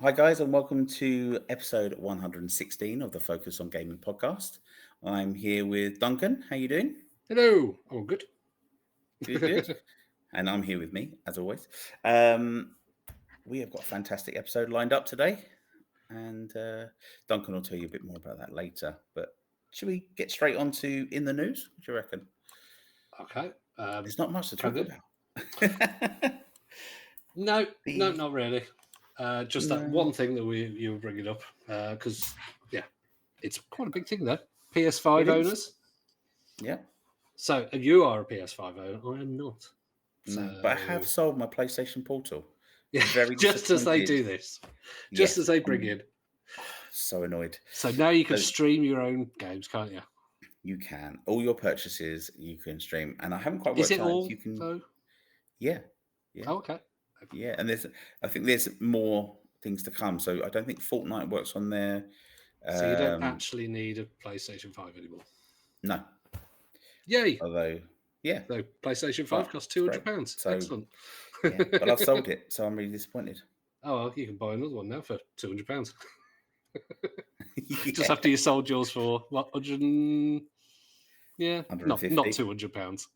Hi, guys, and welcome to episode 116 of the Focus on Gaming podcast. I'm here with Duncan. How you doing? Hello. Oh, good. Good, good. And I'm here with me, as always. Um, we have got a fantastic episode lined up today, and Duncan will tell you a bit more about that later. But should we get straight on to in the news? What do you reckon? Okay. There's not much to Can talk do. about. No, The- not really. Just that no, one thing that you were bringing up, because it's quite a big thing though. PS5 it is. owners. Yeah. So you are a PS5 owner. I am not. No, but I have So sold my PlayStation Portal. yeah, Very just as they disappointed. do this, just as Yes, they bring I'm in. so annoyed. So now you can So stream your own games, can't you? you can all your purchases you can stream, and I haven't quite Is worked it out if you all can. though? Yeah, yeah, Oh, okay. yeah. And I think there's more things to come. So I don't think Fortnite works on there. So you don't Um, actually need a PlayStation 5 anymore. no, Yay! although yeah, So PlayStation 5 but costs it's great. £200. So Excellent. yeah, but I've sold it, so I'm really disappointed. Oh, well, you can buy another one now for £200. Just Yeah, after you sold yours for what, 100? Yeah, not £150. £200.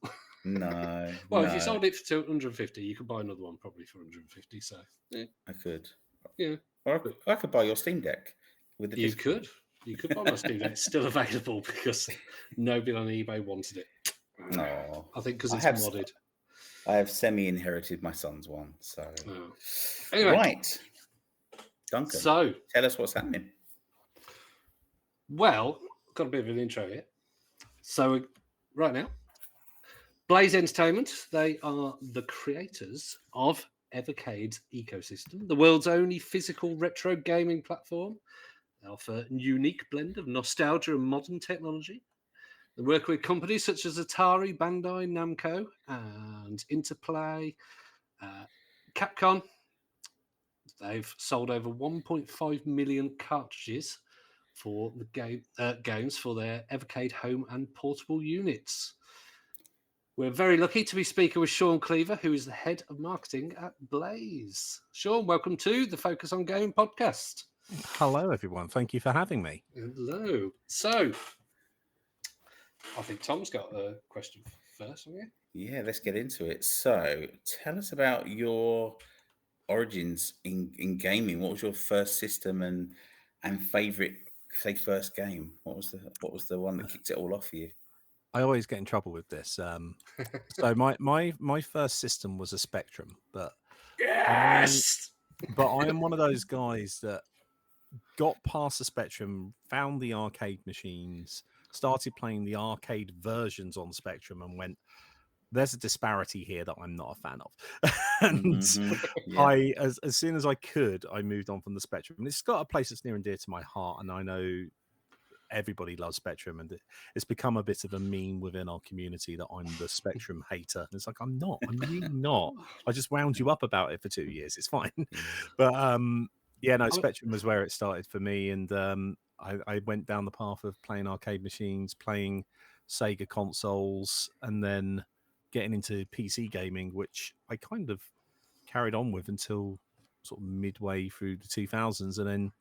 No, Well, if you no, sold it for 250, you could buy another one probably for 150. So yeah, I could, yeah, or but I could buy your Steam Deck with the you discount. could. You could buy my Steam Deck. It's still available because nobody on eBay wanted it. No, I think because I it's have. modded. I have semi-inherited my son's one. So Oh. Anyway, right. Duncan, so tell us what's happening. well, got a bit of an intro here. So right now, Blaze Entertainment, they are the creators of Evercade's ecosystem, the world's only physical retro gaming platform. They offer a unique blend of nostalgia and modern technology. They work with companies such as Atari, Bandai, Namco, and Interplay, Capcom. They've sold over 1.5 million cartridges for the games for their Evercade home and portable units. We're very lucky to be speaking with Sean Cleaver, who is the head of marketing at Blaze. Sean, welcome to the Focus on Gaming podcast. Hello, everyone. Thank you for having me. Hello. So, I think Tom's got a question first, haven't you? Yeah, let's get into it. So tell us about your origins in gaming. What was your first system and favorite, say, first game? What was the one that kicked it all off for you? I always get in trouble with this. So my first system was a Spectrum, but I am one of those guys that got past the Spectrum, found the arcade machines, started playing the arcade versions on Spectrum, and went, there's a disparity here that I'm not a fan of. And Yeah. as soon as I could, I moved on from the Spectrum. And it's got a place that's near and dear to my heart, and I know everybody loves Spectrum, and it's become a bit of a meme within our community that I'm the Spectrum hater. And it's like, I'm really not. I just wound you up about it for 2 years. It's fine. But yeah, no, Spectrum was where it started for me, and I went down the path of playing arcade machines, playing Sega consoles, and then getting into PC gaming, which I kind of carried on with until sort of midway through the 2000s, and then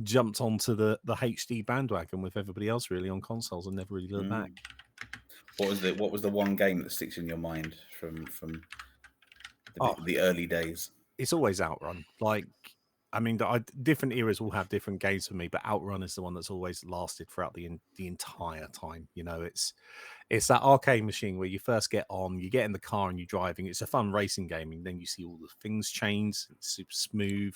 jumped onto the HD bandwagon with everybody else really on consoles and never really looked back. What was the one game that sticks in your mind from the early days? It's always Outrun. Like, I mean, different eras will have different games for me, but Outrun is the one that's always lasted throughout the entire time. You know, it's that arcade machine where you first get on, you get in the car and you're driving. It's a fun racing game, and then you see all the things change. It's super smooth.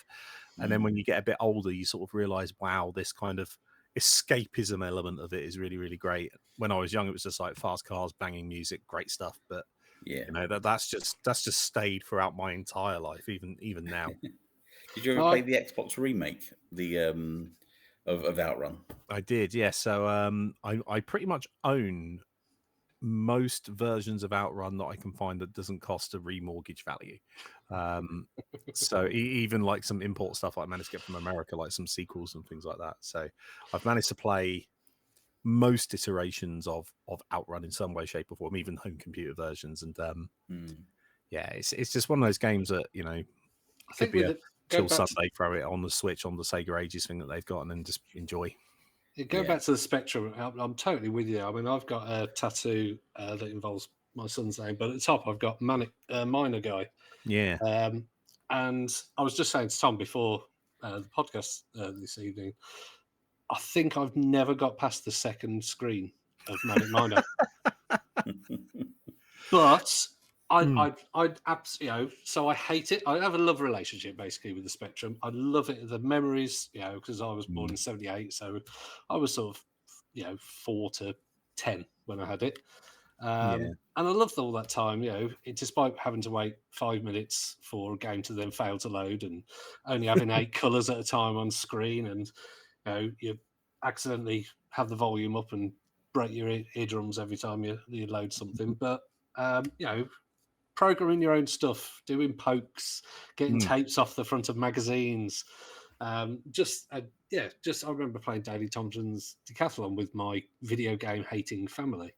And then when you get a bit older, you sort of realize, wow, this kind of escapism element of it is really, really great. When I was young, it was just like fast cars, banging music, great stuff. But Yeah. you know, that's just stayed throughout my entire life, even now. Did you ever play the Xbox remake, of Outrun? I did, yes. So I pretty much own most versions of Outrun that I can find that doesn't cost a remortgage value. So even like some import stuff I managed to get from America, like some sequels and things like that. So I've managed to play most iterations of Outrun in some way, shape, or form, even home computer versions. And yeah, it's just one of those games that, you know, I think with till Sunday, throw it on the Switch on the Sega Ages thing that they've got, and then just enjoy. Go back to the Spectrum. I'm totally with you. I mean, I've got a tattoo that involves my son's name, but at the top I've got Minor Guy. Yeah. And I was just saying to Tom before the podcast this evening, I think I've never got past the second screen of Manic Miner. But I'd absolutely, so I hate it. I have a love relationship basically with the Spectrum. I love it. The memories, because I was born in 78, so I was sort of, 4 to 10 when I had it. And I loved all that time, despite having to wait 5 minutes for a game to then fail to load and only having 8 colours at a time on screen, and you accidentally have the volume up and break your eardrums every time you load something. But programming your own stuff, doing pokes, getting tapes off the front of magazines. I remember playing Daley Thompson's Decathlon with my video game hating family.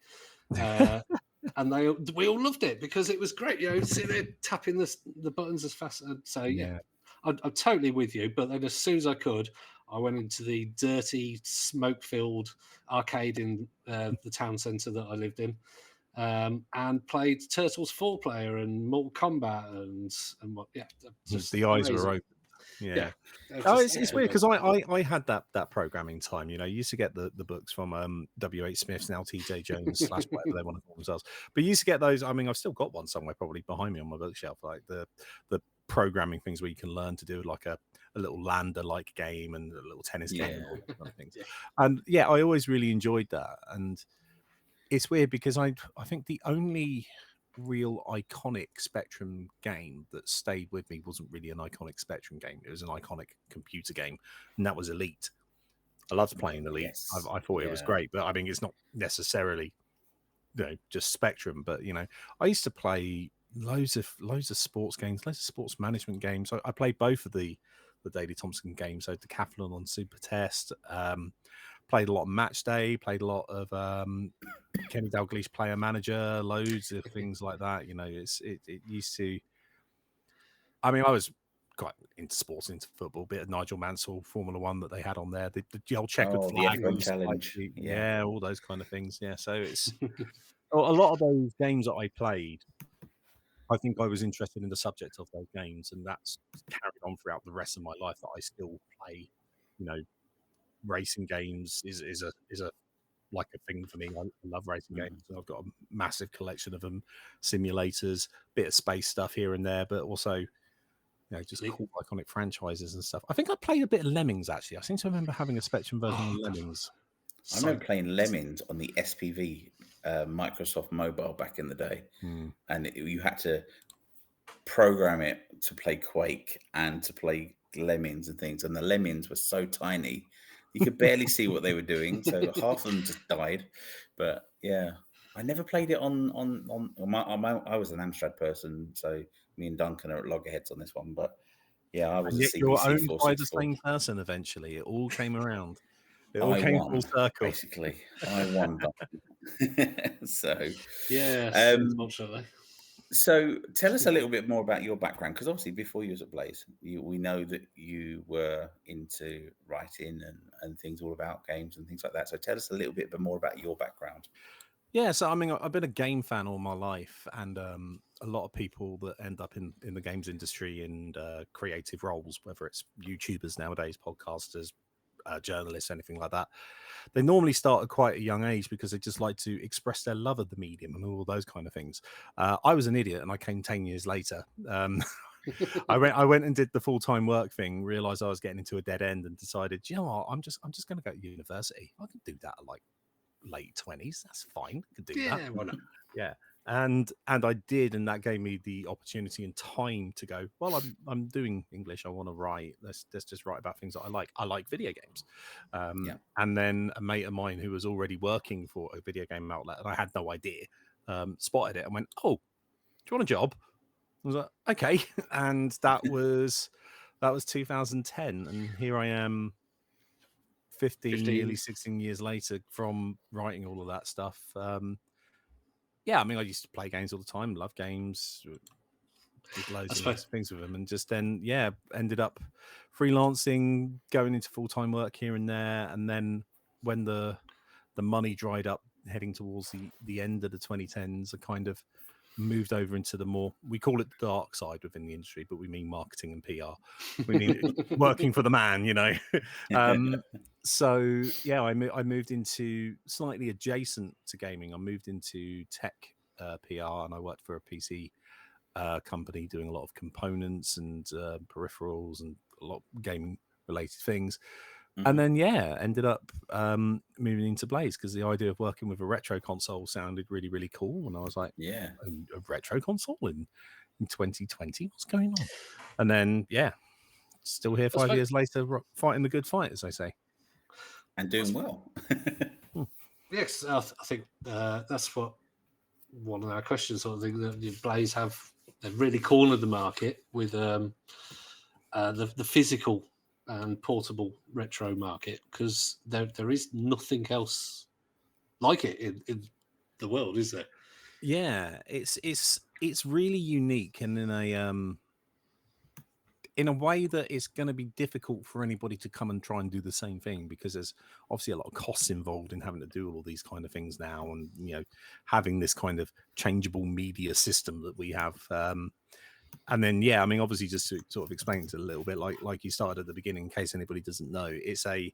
And we all loved it because it was great, sitting there tapping the buttons as fast. So I'm totally with you. But then as soon as I could, I went into the dirty, smoke-filled arcade in the town centre that I lived in. And played Turtles 4-player and Mortal Kombat and what? Yeah, just the eyes were open. Yeah. It's weird because I had that programming time. You used to get the books from W.H. Smith's, now T.J. Jones / whatever they want to call themselves. But you used to get those. I mean, I've still got one somewhere probably behind me on my bookshelf, like the programming things where you can learn to do like a little lander-like game and a little tennis game and all those kind of things. And I always really enjoyed that. And it's weird because I think the only real iconic Spectrum game that stayed with me wasn't really an iconic Spectrum game. It was an iconic computer game, and that was Elite. I loved playing Elite. Yes. I thought it was great, but I mean, it's not necessarily just Spectrum. But I used to play loads of sports games, loads of sports management games. I played both of the Daley Thompson games, so Decathlon on Super Test. Played a lot of Match Day, played a lot of Kenny Dalglish Player Manager, loads of things like that. It used to. I mean, I was quite into sports, into football. Bit of Nigel Mansell Formula One that they had on there. The old checkered flag, the F1 challenge, all those kind of things. Yeah, so it's a lot of those games that I played. I think I was interested in the subject of those games, and that's carried on throughout the rest of my life. That I still play, racing games is a like a thing for me. I love racing games. I've got a massive collection of them, simulators, bit of space stuff here and there, but also just cool iconic franchises and stuff. I think I played a bit of Lemmings actually. I seem to remember having a Spectrum version of Lemmings. I remember playing Lemmings on the SPV Microsoft Mobile back in the day, and you had to program it to play Quake and to play Lemmings and things, and the Lemmings were so tiny you could barely see what they were doing, so half of them just died. But I never played it on I was an Amstrad person, so me and Duncan are at loggerheads on this one. But I was a CPC you're owned 464. by the same person eventually. It all came around. It all came full circle. Basically, I won. So unfortunately. So tell us a little bit more about your background, because obviously before you was at Blaze, we know that you were into writing and things all about games and things like that. So tell us a little bit more about your background. Yeah, so I mean, I've been a game fan all my life, and a lot of people that end up in the games industry in creative roles, whether it's YouTubers nowadays, podcasters, journalists, anything like that, they normally start at quite a young age because they just like to express their love of the medium and all those kind of things. I was an idiot, and I came 10 years later. I went and did the full-time work thing, realized I was getting into a dead end, and decided, you know what, I'm just going to go to university. I can do that at like late 20s. That's fine. I could do that. Yeah, why not? Yeah. And I did, and that gave me the opportunity and time to go, well, I'm doing English. I want to write. Let's just write about things that I like. I like video games. And then a mate of mine who was already working for a video game outlet, and I had no idea, spotted it and went, oh, do you want a job? I was like, okay. And that was 2010. And here I am 15, nearly 16 years later from writing all of that stuff. I mean, I used to play games all the time, love games, did loads of things with them, and just then ended up freelancing, going into full-time work here and there. And then when the money dried up heading towards the end of the 2010s, I kind of moved over into the more, we call it the dark side within the industry, but we mean marketing and PR. We mean working for the man, you know. So yeah, I moved into slightly adjacent to gaming. I moved into tech PR, and I worked for a PC company doing a lot of components and peripherals and a lot of gaming related things. And then ended up moving into Blaze because the idea of working with a retro console sounded really, really cool. And I was like, a retro console in 2020, what's going on? And then still here 5 years later, fighting the good fight, as they say, and doing well. Yes, I think that's what one of our questions sort of thing that Blaze they've really cornered the market with the physical and portable retro market, because there is nothing else like it in the world, is there? Yeah, it's really unique, and in a way that it's going to be difficult for anybody to come and try and do the same thing, because there's obviously a lot of costs involved in having to do all these kind of things now, and having this kind of changeable media system that we have. And then, I mean, obviously, just to sort of explain it a little bit, like you started at the beginning, in case anybody doesn't know, it's a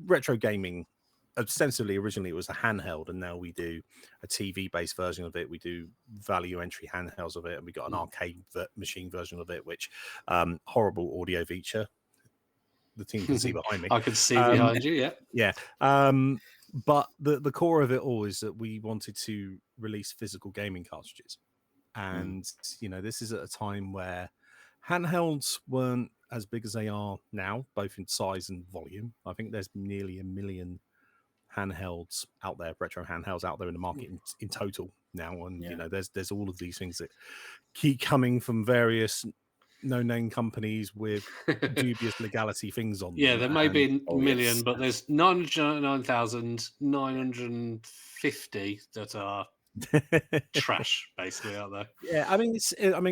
retro gaming. Ostensibly, originally it was a handheld, and now we do a TV-based version of it. We do value entry handhelds of it, and we got an arcade machine version of it, which horrible audio feature. The team can see behind me. I can see behind you, yeah. But the core of it all is that we wanted to release physical gaming cartridges. And, this is at a time where handhelds weren't as big as they are now, both in size and volume. I think there's nearly 1 million handhelds out there, retro handhelds out there in the market in total now. And, there's all of these things that keep coming from various no-name companies with dubious legality things on them. Yeah, there may be a million, but there's 999,950 that are trash, basically, out there. Yeah, I mean,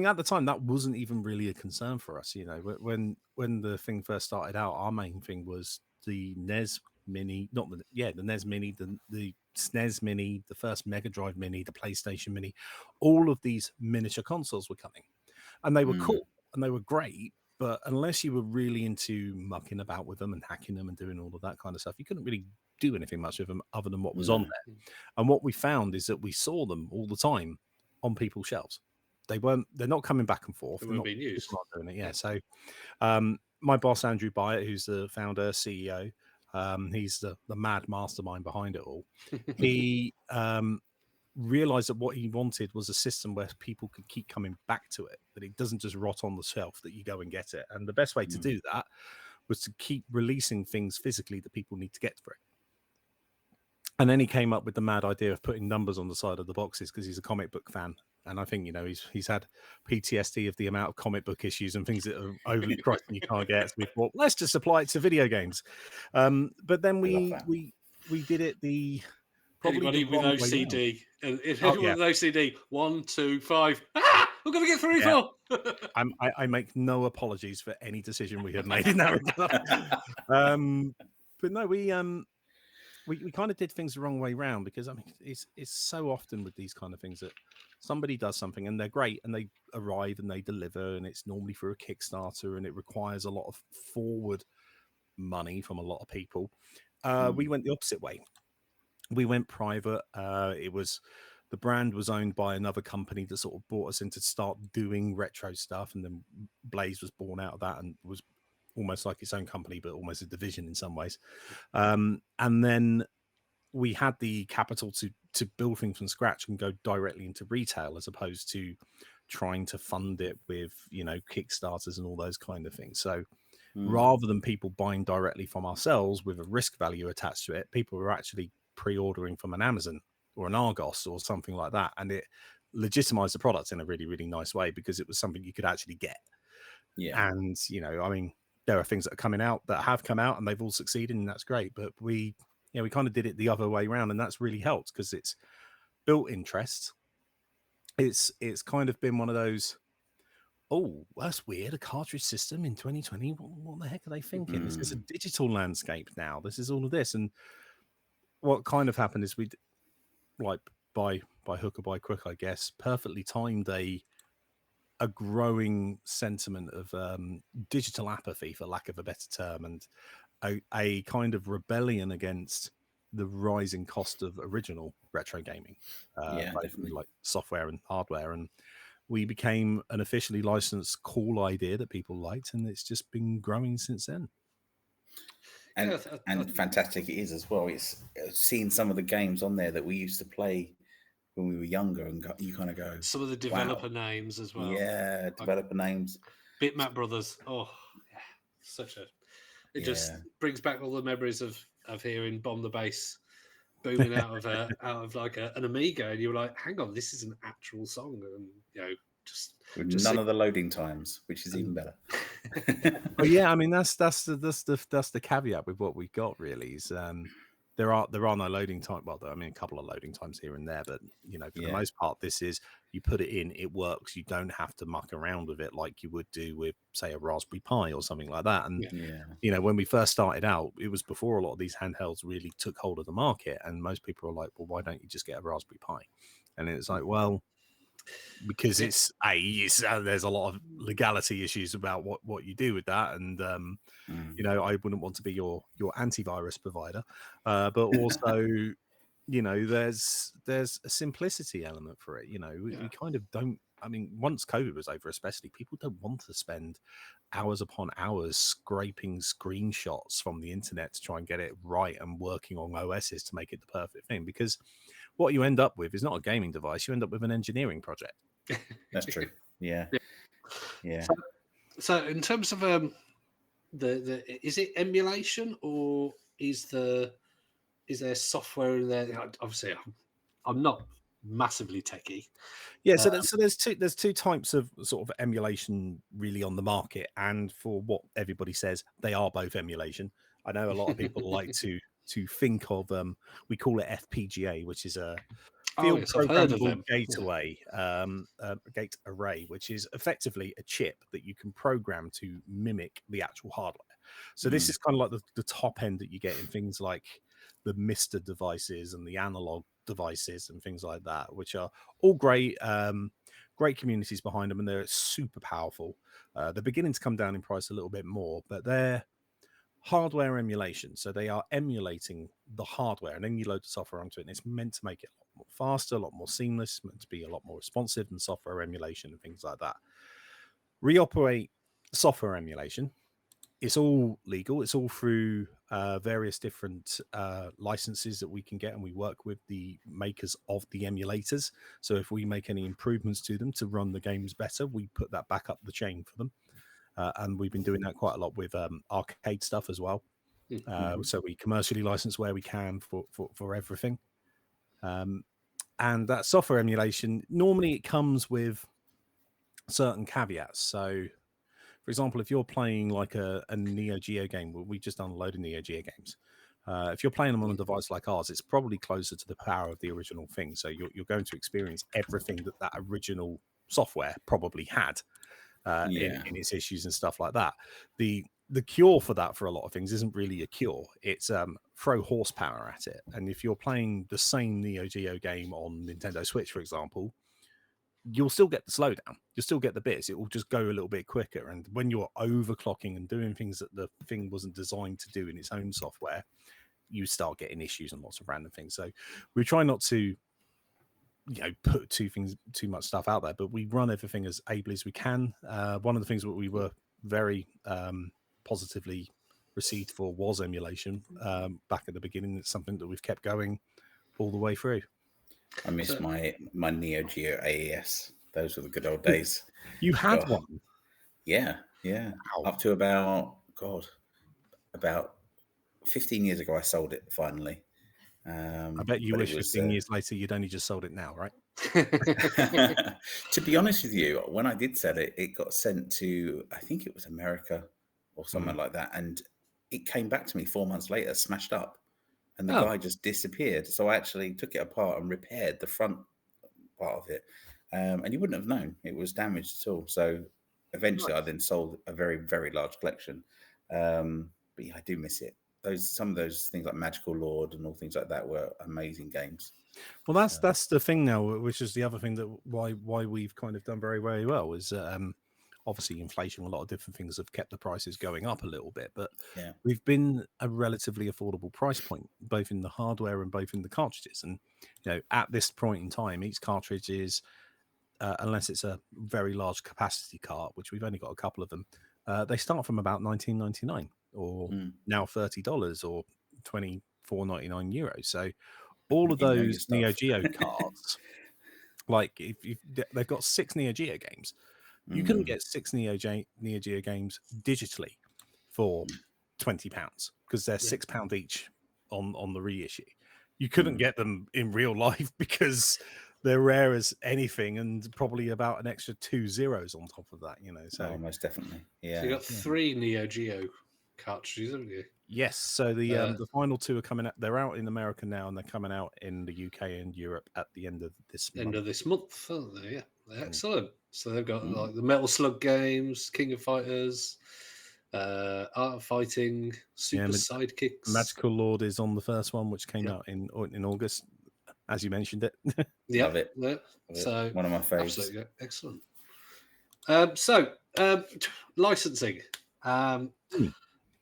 at the time that wasn't even really a concern for us. When the thing first started out, our main thing was the NES Mini, the NES Mini, the SNES Mini, the first Mega Drive Mini, the PlayStation Mini. All of these miniature consoles were coming, and they were cool and they were great. But unless you were really into mucking about with them and hacking them and doing all of that kind of stuff, you couldn't really do anything much with them other than what was on there. And what we found is that we saw them all the time on people's shelves. They're not coming back and forth. They weren't being used. Not doing it. So my boss, Andrew Byatt, who's the founder, CEO, he's the mad mastermind behind it all. He realized that what he wanted was a system where people could keep coming back to it, that it doesn't just rot on the shelf, that you go and get it. And the best way to do that was to keep releasing things physically that people need to get for it. And then he came up with the mad idea of putting numbers on the side of the boxes, because he's a comic book fan. And I think, he's had PTSD of the amount of comic book issues and things that are overly priced and you can't get. So we thought, let's just apply it to video games. But then we did it anybody with OCD. And if anyone with OCD, 1, 2, 5. We're going to get 3, 4. I make no apologies for any decision we have made in that regard. But no, we kind of did things the wrong way round, because I mean, it's so often with these kind of things that somebody does something and they're great and they arrive and they deliver, and it's normally through a Kickstarter, and it requires a lot of forward money from a lot of people. We went the opposite way. We went private. The brand was owned by another company that sort of brought us in to start doing retro stuff, and then Blaze was born out of that and was almost like its own company, but almost a division in some ways. And then we had the capital to build things from scratch and go directly into retail, as opposed to trying to fund it with, Kickstarters and all those kind of things. So rather than people buying directly from ourselves with a risk value attached to it, people were actually pre-ordering from an Amazon or an Argos or something like that. And it legitimized the product in a really, really nice way, because it was something you could actually get. Yeah. And, I mean, there are things that are coming out that have come out and they've all succeeded, and that's great. But we kind of did it the other way around, and that's really helped, because it's built interest. It's kind of been one of those oh, that's weird. A cartridge system in 2020. What the heck are they thinking? This is a digital landscape now. This is all of this. And what kind of happened is we, like by hook or by crook, I guess, perfectly timed a growing sentiment of digital apathy, for lack of a better term, and a kind of rebellion against the rising cost of original retro gaming, both definitely. like software and hardware. And we became an officially licensed cool idea that people liked, and it's just been growing since then. And fantastic it is as well. It's seeing some of the games on there that we used to play when we were younger, and you kind of go, some of the developer names as well. Yeah, developer names. Bitmap Brothers. Oh, yeah, such a. It just brings back all the memories of hearing Bomb the Bass booming out of like an Amiga, and you were like, "Hang on, this is an actual song," and just with none of the loading times, which is even better. Well, yeah, I mean that's the caveat with what we got really is there are no loading time. Well, I mean a couple of loading times here and there, but for the most part, this is you put it in, it works. You don't have to muck around with it like you would do with, say, a Raspberry Pi or something like that. And when we first started out, it was before a lot of these handhelds really took hold of the market, and most people are like, well, why don't you just get a Raspberry Pi? And it's like, well, because there's a lot of legality issues about what you do with that, and I wouldn't want to be your antivirus provider, but also there's a simplicity element for it. We kind of don't. I mean, once COVID was over, especially, people don't want to spend hours upon hours scraping screenshots from the internet to try and get it right and working on OSs to make it the perfect thing, because what you end up with is not a gaming device. You end up with an engineering project. That's true. Yeah. So in terms of the is it emulation, or is there software in there? Obviously, I'm not massively techie. Yeah, so there's two types of sort of emulation really on the market, and for what everybody says, they are both emulation. I know a lot of people like to think of we call it FPGA, which is a field programmable gate array, which is effectively a chip that you can program to mimic the actual hardware. So this is kind of like the top end that you get in things like the Mister devices and the analog devices and things like that, which are all great, great communities behind them, and they're super powerful. They're beginning to come down in price a little bit more, but they're hardware emulation, so they are emulating the hardware, and then you load the software onto it, and it's meant to make it a lot more faster, a lot more seamless, meant to be a lot more responsive than software emulation and things like that. Reoperate software emulation, it's all legal. It's all through various different licenses that we can get, and we work with the makers of the emulators. So if we make any improvements to them to run the games better, we put that back up the chain for them. And we've been doing that quite a lot with arcade stuff as well. So we commercially license where we can for everything. And that software emulation, normally it comes with certain caveats. So, for example, if you're playing like a Neo Geo game, we just done a load of Neo Geo games. If you're playing them on a device like ours, it's probably closer to the power of the original thing. So you're going to experience everything that original software probably had. In its issues and stuff like that. The cure for that for a lot of things isn't really a cure. It's throw horsepower at it. And if you're playing the same Neo Geo game on Nintendo Switch, for example, you'll still get the slowdown. You'll still get the bits. It will just go a little bit quicker. And when you're overclocking and doing things that the thing wasn't designed to do in its own software, you start getting issues and lots of random things. So we try not to put too much stuff out there, but we run everything as ably as we can. One of the things that we were very positively received for was emulation back at the beginning. It's something that we've kept going all the way through. I miss my Neo Geo AES. Those were the good old days. You had one? Yeah. Wow. Up to about 15 years ago, I sold it finally. I bet you wish 15 years later you'd only just sold it now, right? To be honest with you, when I did sell it, it got sent to, I think it was America or somewhere like that, and it came back to me 4 months later, smashed up, and the guy just disappeared. So I actually took it apart and repaired the front part of it, and you wouldn't have known it was damaged at all. So eventually Nice. I then sold a very, very large collection. But yeah, I do miss it. Some of those things like Magical Lord and all things like that were amazing games. Well, that's the thing now, which is the other thing that why we've kind of done very, very well is obviously inflation. A lot of different things have kept the prices going up a little bit, but Yeah. we've been a relatively affordable price point, both in the hardware and both in the cartridges. And at this point in time, each cartridge is, unless it's a very large capacity cart, which we've only got a couple of them, they start from about $19.99 or now $30 or €24.99. So all of those Neo Geo cards, like if they've got 6 Neo Geo games, you can get 6 Neo Geo games digitally for £20 because they're £6 each on the reissue. You couldn't get them in real life because they're rare as anything, and probably about an extra 2 zeros on top of that. So most definitely, yeah. So you got 3 Neo Geo cartridges, haven't you? Yes. So the final 2 are coming out. They're out in America now, and they're coming out in the UK and Europe at the end of this month. End of this month, aren't they? Yeah, excellent. So they've got like the Metal Slug games, King of Fighters, Art of Fighting, Super Sidekicks. Magical Lord is on the first one, which came out in August, as you mentioned it. Yeah, love it. Yeah. So one of my favorites. Absolutely excellent. Licensing.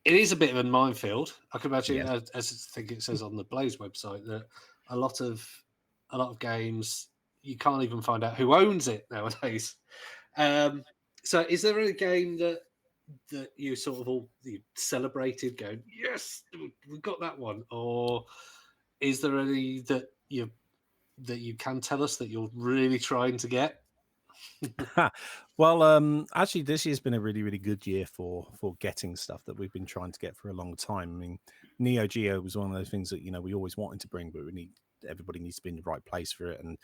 It is a bit of a minefield. I can imagine, as I think it says on the Blaze website, that a lot of games you can't even find out who owns it nowadays. So, is there a game that you sort of all celebrated, going, "Yes, we got that one," or is there any that you can tell us that you're really trying to get? Well, actually, this year's been a really, really good year for getting stuff that we've been trying to get for a long time. I mean, Neo Geo was one of those things that we always wanted to bring, but everybody needs to be in the right place for it, and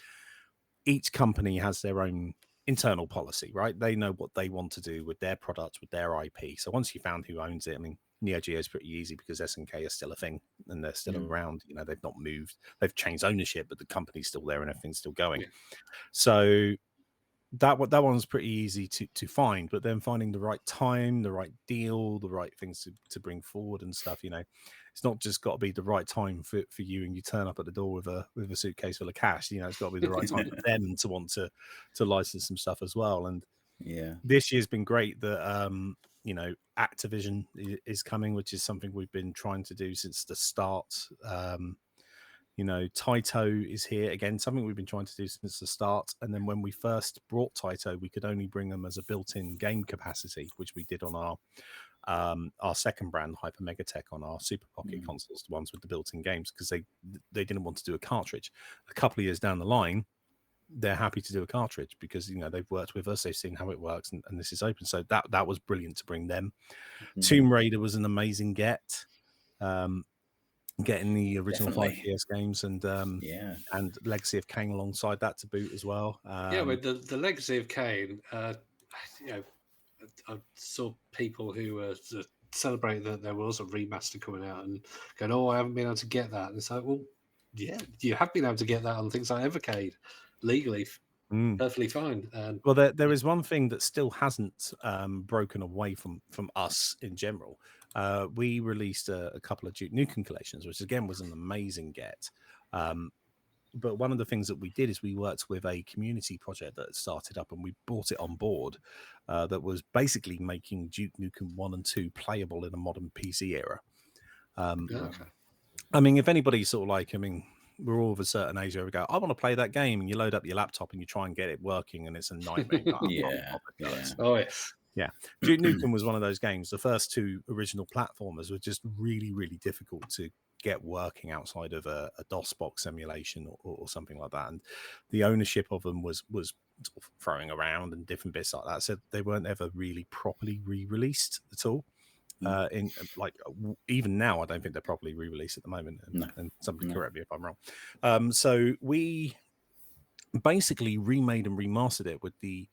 each company has their own internal policy, right? They know what they want to do with their products, with their IP. So once you found who owns it, I mean, Neo Geo is pretty easy because SNK is still a thing and they're still around. They've not moved. They've changed ownership, but the company's still there and everything's still going. So that one's pretty easy to find, but then finding the right time, the right deal, the right things to bring forward and stuff, it's not just got to be the right time for you and you turn up at the door with a suitcase full of cash. It's got to be the right time for them to want to license some stuff as well. And this year's been great that Activision is coming, which is something we've been trying to do since the start. Taito is here again, something we've been trying to do since the start. And then when we first brought Taito, we could only bring them as a built-in game capacity, which we did on our second brand, Hyper Megatech, on our Super Pocket consoles, the ones with the built-in games, because they didn't want to do a cartridge. A couple of years down the line, they're happy to do a cartridge because they've worked with us, they've seen how it works, and this is open. So that was brilliant to bring them. Tomb Raider was an amazing get. Getting the original 5 PS games and Legacy of Kain alongside that to boot as well. With the Legacy of Kain, I saw people who were celebrating that there was a remaster coming out and going, "Oh, I haven't been able to get that." And it's like, well, yeah, you have been able to get that on things like Evercade legally, perfectly fine. And well, there is one thing that still hasn't broken away from us in general. We released a couple of Duke Nukem collections, which again was an amazing get. But one of the things that we did is we worked with a community project that started up, and we brought it on board. That was basically making Duke Nukem 1 and 2 playable in a modern PC era. I mean, if anybody's sort of like, we're all of a certain age where we go, I want to play that game, and you load up your laptop and you try and get it working, and it's a nightmare. Oh, yes. Yeah. Duke Nukem was one of those games. The first 2 original platformers were just really, really difficult to get working outside of a DOS box emulation or something like that. And the ownership of them was sort of throwing around and different bits like that. So they weren't ever really properly re-released at all. Even now, I don't think they're properly re-released at the moment. And somebody correct me if I'm wrong. So we basically remade and remastered it with the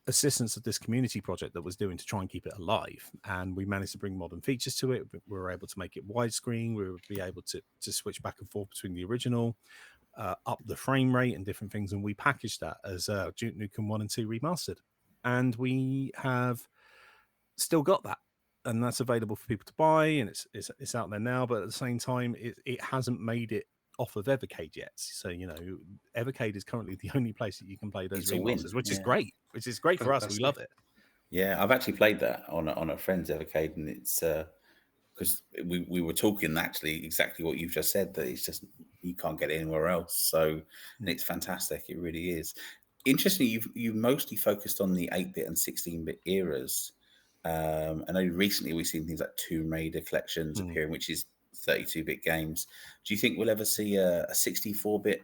assistance of this community project that was doing to try and keep it alive, and we managed to bring modern features to it. We were able to make it widescreen. We would be able to switch back and forth between the original, up the frame rate and different things, and we packaged that as Duke Nukem 1 and 2 remastered. and we have still got that, and that's available for people to buy, and it's out there now. But at the same time, it hasn't made it off of Evercade yet. So Evercade is currently the only place that you can play those It's a win, remasters, which is yeah. great. Which is great for us. We love it. Yeah, I've actually played that on a friend's Evercade, and it's because we were talking actually exactly what you've just said, that it's just you can't get it anywhere else. So and it's fantastic. It really is. Interesting. You mostly focused on the 8-bit and 16-bit eras. I know recently we've seen things like Tomb Raider collections appearing, which is 32-bit games. Do you think we'll ever see a 64-bit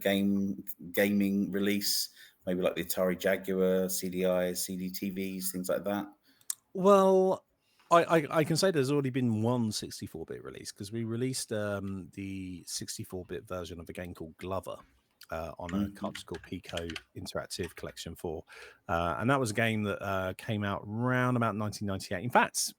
gaming release? Maybe like the Atari Jaguar, CDIs, CDTVs, things like that? Well, I can say there's already been one 64-bit release, because we released the 64-bit version of a game called Glover on a cartridge called Pico Interactive Collection 4. And that was a game that came out around about 1998. In fact,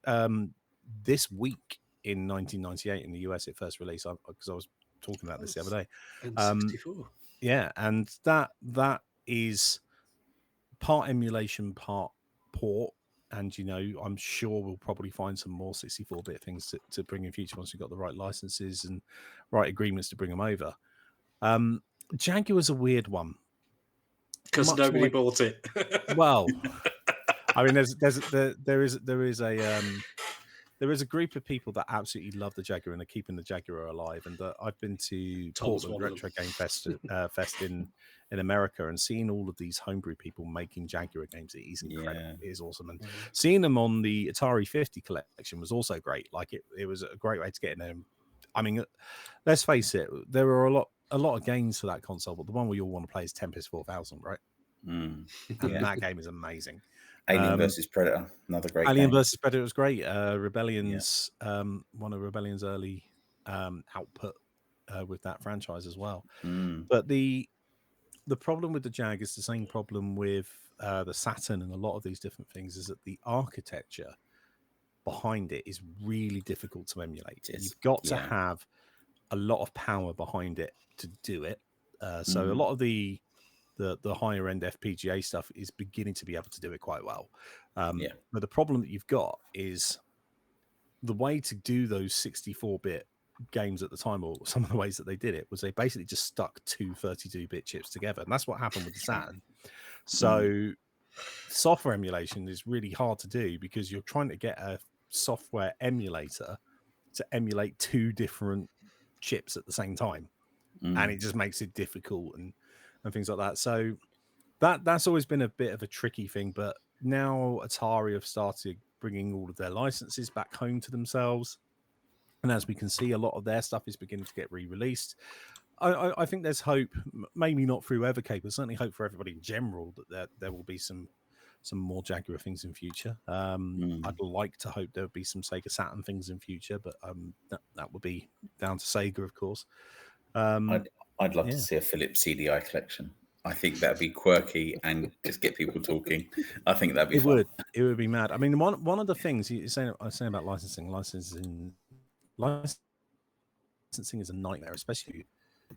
this week in 1998 in the US, it first released, because I was talking about this the other day. In 64. Yeah, and that is part emulation, part port. And I'm sure we'll probably find some more 64-bit things to bring in future once we've got the right licenses and right agreements to bring them over. Jaguar's a weird one because nobody bought it. Well, I mean, there is a group of people that absolutely love the Jaguar and are keeping the Jaguar alive. And I've been to Portland Retro Game Fest in America, and seeing all of these homebrew people making Jaguar games, it is incredible. Yeah. It is awesome. And seeing them on the Atari 50 collection was also great. Like it was a great way to get in there. I mean, let's face it, there are a lot of games for that console, but the one we all want to play is Tempest 4000, right? And that game is amazing. Alien versus Predator, another great Alien game. versus Predator was great. Rebellion's one of Rebellion's early output with that franchise as well. But the problem with the Jag is the same problem with the Saturn and a lot of these different things, is that the architecture behind it is really difficult to emulate. You've got to have a lot of power behind it to do it. So a lot of the higher end FPGA stuff is beginning to be able to do it quite well. But the problem that you've got is the way to do those 64-bit games at the time, or some of the ways that they did it, was they basically just stuck two 32-bit chips together. And that's what happened with the Saturn. So software emulation is really hard to do, because you're trying to get a software emulator to emulate two different chips at the same time. And it just makes it difficult and things like that. So that's always been a bit of a tricky thing. But now Atari have started bringing all of their licenses back home to themselves. And as we can see, a lot of their stuff is beginning to get re-released. I think there's hope, maybe not through Evercade, but certainly hope for everybody in general, that there will be some more Jaguar things in future. I'd like to hope there would be some Sega Saturn things in future, but that would be down to Sega, of course. I'd love to see a Philips CDI collection. I think that'd be quirky and just get people talking. I think that'd be fun. It would be mad. I mean, one of the things I was saying about licensing is a nightmare, especially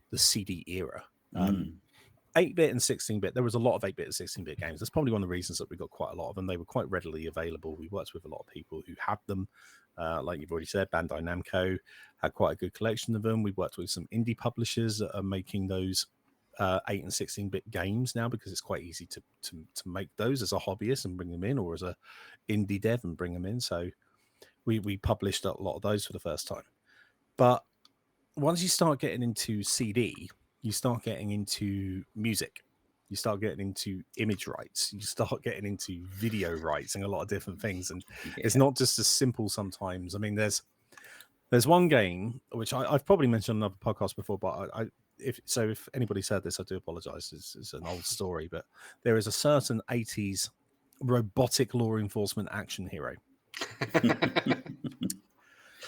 the CD era. 8-bit and 16-bit, there was a lot of 8-bit and 16-bit games. That's probably one of the reasons that we got quite a lot of them. They were quite readily available. We worked with a lot of people who had them. Like you've already said, Bandai Namco had quite a good collection of them. We worked with some indie publishers that are making those 8 and 16-bit games now, because it's quite easy to make those as a hobbyist and bring them in, or as a indie dev and bring them in. So we published a lot of those for the first time. But once you start getting into CD, you start getting into music, you start getting into image rights, you start getting into video rights and a lot of different things. And it's not just as simple sometimes. I mean, there's one game which I've probably mentioned on another podcast before, but if anybody's heard this, I do apologize. It's an old story, but there is a certain 80s robotic law enforcement action hero.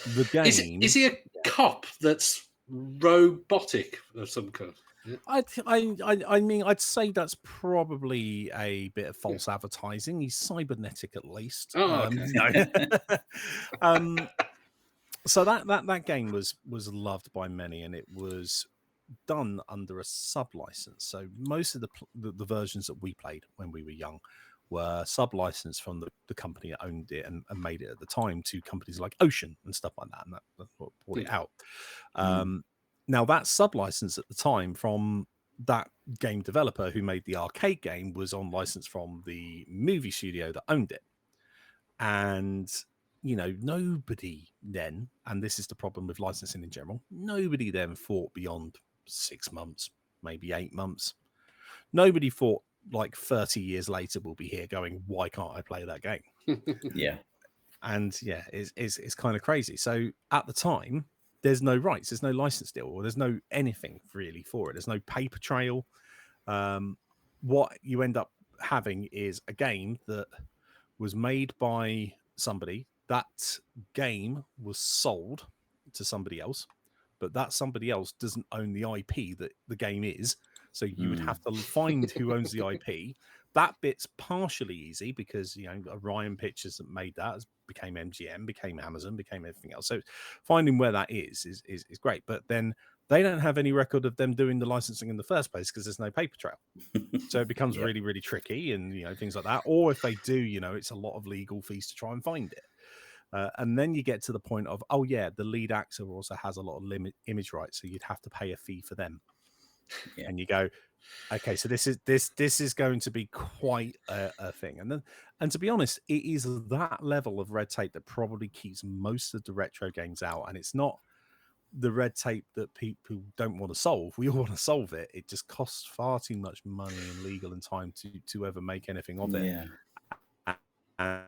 The game is he a cop that's robotic of some kind? I mean, I'd say that's probably a bit of false advertising. He's cybernetic, at least. Okay. So that game was loved by many, and it was done under a sub license. So most of the versions that we played when we were young were sub-licensed from the company that owned it and made it at the time to companies like Ocean and stuff like that, and that's what brought it out. Now that sub-license at the time from that game developer who made the arcade game was on license from the movie studio that owned it. And, you know, nobody then, and this is the problem with licensing in general, nobody then thought beyond 6 months, maybe 8 months. Nobody thought like 30 years later we'll be here going, why can't I play that game? Yeah. And yeah, it's kind of crazy. So at the time, there's no rights, there's no license deal, or there's no anything really for it. There's no paper trail. What you end up having is a game that was made by somebody. That game was sold to somebody else, but that somebody else doesn't own the IP that the game is. So you would have to find who owns the IP. That bit's partially easy because, you know, Orion Pictures that made that became MGM, became Amazon, became everything else. So finding where that is great. But then they don't have any record of them doing the licensing in the first place because there's no paper trail. So it becomes really, really tricky and, you know, things like that. Or if they do, you know, it's a lot of legal fees to try and find it. And then you get to the point of, oh, yeah, the lead actor also has a lot of image rights. So you'd have to pay a fee for them. Yeah. And you go, okay, so this is going to be quite a thing. And to be honest, it is that level of red tape that probably keeps most of the retro games out. And it's not the red tape that people don't want to solve. We all want to solve it. It just costs far too much money and legal and time to ever make anything of it. Yeah.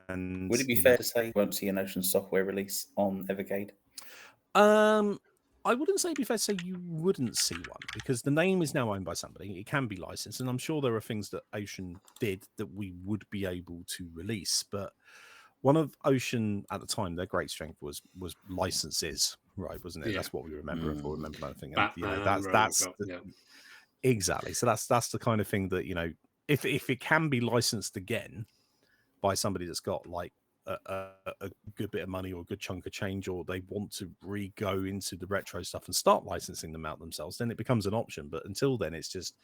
And would it be fair to say you won't see an Ocean Software release on Evercade? I wouldn't say it'd be fair to say you wouldn't see one because the name is now owned by somebody. It can be licensed, and I'm sure there are things that Ocean did that we would be able to release. But one of Ocean at the time, their great strength was licenses, right? Wasn't it? Yeah. That's what we remember. If I remember that thing, and you know, that's exactly. So that's the kind of thing that, you know, if it can be licensed again by somebody that's got like a good bit of money or a good chunk of change, or they want to re-go into the retro stuff and start licensing them out themselves, then it becomes an option. But until then, it's just,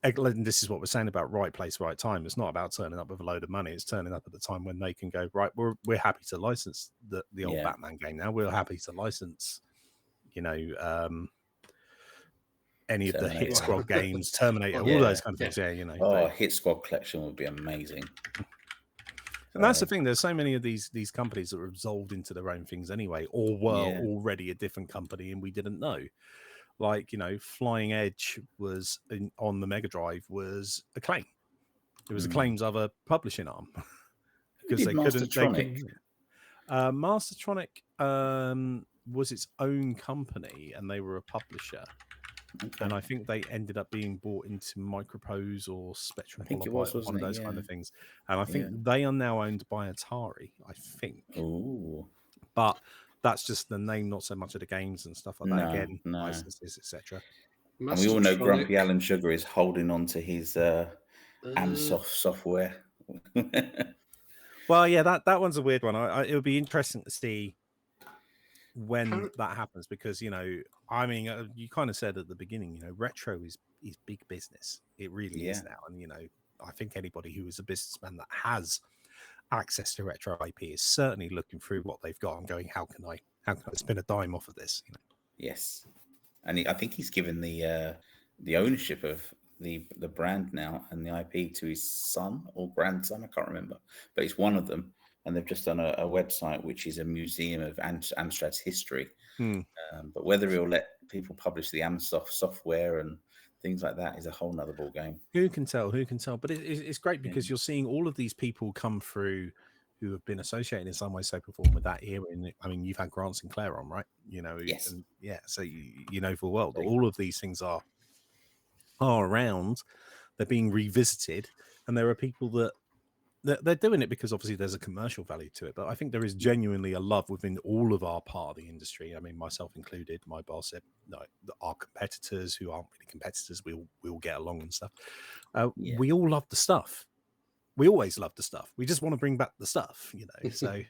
this is what we're saying about right place, right time. It's not about turning up with a load of money. It's turning up at the time when they can go, right, we're happy to license the old Batman game now. We're happy to license, you know, any of the Hit Squad games, Terminator, all those kind of things. Yeah, you know. Hit Squad collection would be amazing. And that's the thing. There's so many of these companies that are absolved into their own things anyway, or were already a different company and we didn't know. Like, you know, Flying Edge was on the Mega Drive was Acclaim. It was Acclaim's other publishing arm because they couldn't. Mastertronic was its own company and they were a publisher. Okay. And I think they ended up being bought into Microprose or Spectrum. I think it was one of those kind of things. And I think they are now owned by Atari, I think. Ooh. But that's just the name, not so much of the games and stuff like that. Again, licenses, etc. And we all know Grumpy Alan Sugar is holding on to his Amsoft software. Well, yeah, that one's a weird one. It would be interesting to see when that happens, because, you know, I mean, you kind of said at the beginning, you know, retro is big business. It really is now. And, you know, I think anybody who is a businessman that has access to retro IP is certainly looking through what they've got and going, how can I spin a dime off of this? You know? Yes. And I think he's given the ownership of the brand now and the IP to his son or grandson. I can't remember, but it's one of them. And they've just done a website, which is a museum of Amstrad's history. But whether he'll let people publish the Amsoft software and things like that is a whole nother ball game. Who can tell? But it's great because you're seeing all of these people come through who have been associated in some way, shape, or form with that era. And I mean, you've had Grant Sinclair on, right? You know, yes. And so you know full well that all of these things are around. They're being revisited, and there are people that they're doing it because obviously there's a commercial value to it, but I think there is genuinely a love within all of our part of the industry. I mean, myself included. My boss said, no, our competitors who aren't really competitors, we all get along and stuff. We all love the stuff. We always love the stuff. We just want to bring back the stuff, you know. So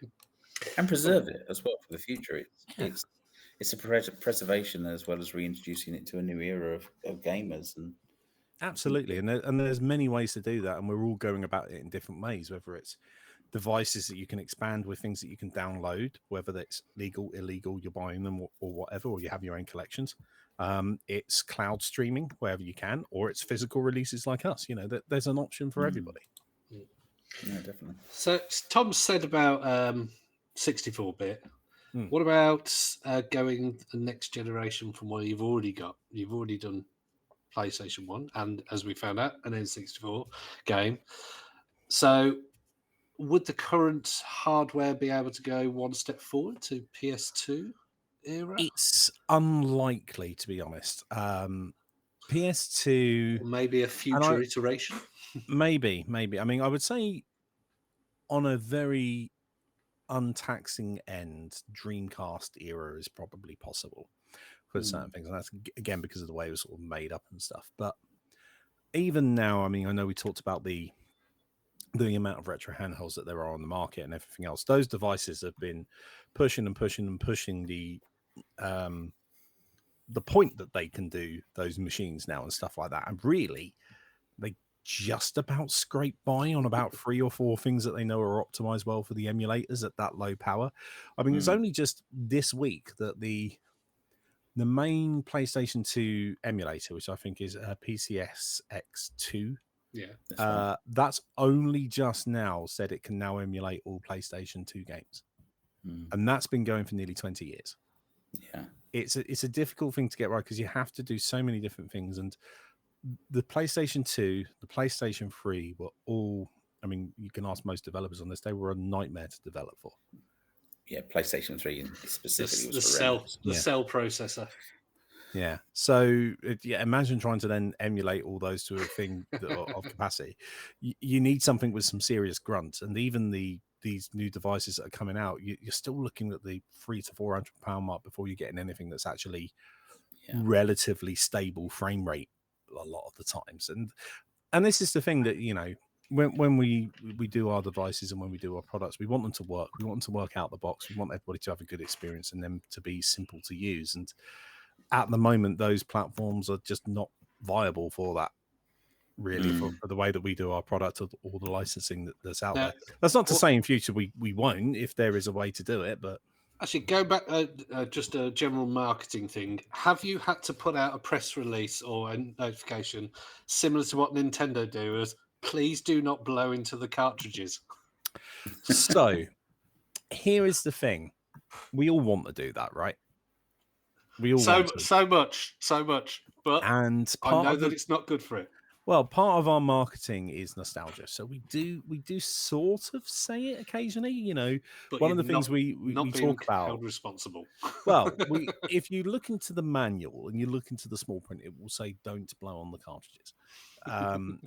and preserve it as well for the future. It's a preservation as well as reintroducing it to a new era of gamers, and Absolutely, and there's many ways to do that, and we're all going about it in different ways. Whether it's devices that you can expand with things that you can download, whether that's legal, illegal, you're buying them or whatever, or you have your own collections. It's cloud streaming wherever you can, or it's physical releases like us. There's an option for everybody. Yeah, definitely. So Tom said about 64-bit. Mm. What about going the next generation from what you've already got? You've already done PlayStation 1 and, as we found out, an N64 game. So would the current hardware be able to go one step forward to PS2 era? It's unlikely, to be honest. PS2, Or maybe a future iteration? Maybe. I mean, I would say on a very untaxing end, Dreamcast era is probably possible for certain things, and that's again because of the way it was sort of made up and stuff. But even now, I mean, I know we talked about the amount of retro handhelds that there are on the market and everything else. Those devices have been pushing the point that they can do those machines now and stuff like that, and really they just about scrape by on about 3 or 4 things that they know are optimized well for the emulators at that low power. I mean, it's only just this week that the main PlayStation 2 emulator, which I think is PCS X2, that's only just now said it can now emulate all PlayStation 2 games, and that's been going for nearly 20 years. Yeah, it's a difficult thing to get right because you have to do so many different things, and the PlayStation 2, the PlayStation 3 were all, I mean, you can ask most developers on this, they were a nightmare to develop for. Yeah, PlayStation 3 specifically the cell processor. Yeah. So imagine trying to then emulate all those to a thing of capacity. You need something with some serious grunt, and even these new devices that are coming out, you're still looking at the £300 to £400 mark before you're getting anything that's actually relatively stable frame rate a lot of the times. And this is the thing that, when we do our devices and when we do our products, we want them to work. We want them to work out the box. We want everybody to have a good experience and them to be simple to use. And at the moment, those platforms are just not viable for that, really, for the way that we do our product or all the licensing that's out there. That's not to say in future we won't, if there is a way to do it, but... Actually, go back, just a general marketing thing. Have you had to put out a press release or a notification similar to what Nintendo do as, please do not blow into the cartridges? So, here is the thing. We all want to do that, right? We all want to. So much. But and I know that it's not good for it. Well, part of our marketing is nostalgia, so we do sort of say it occasionally. But one of the things we talk about. Held responsible. Well, if you look into the manual and you look into the small print, it will say "Don't blow on the cartridges."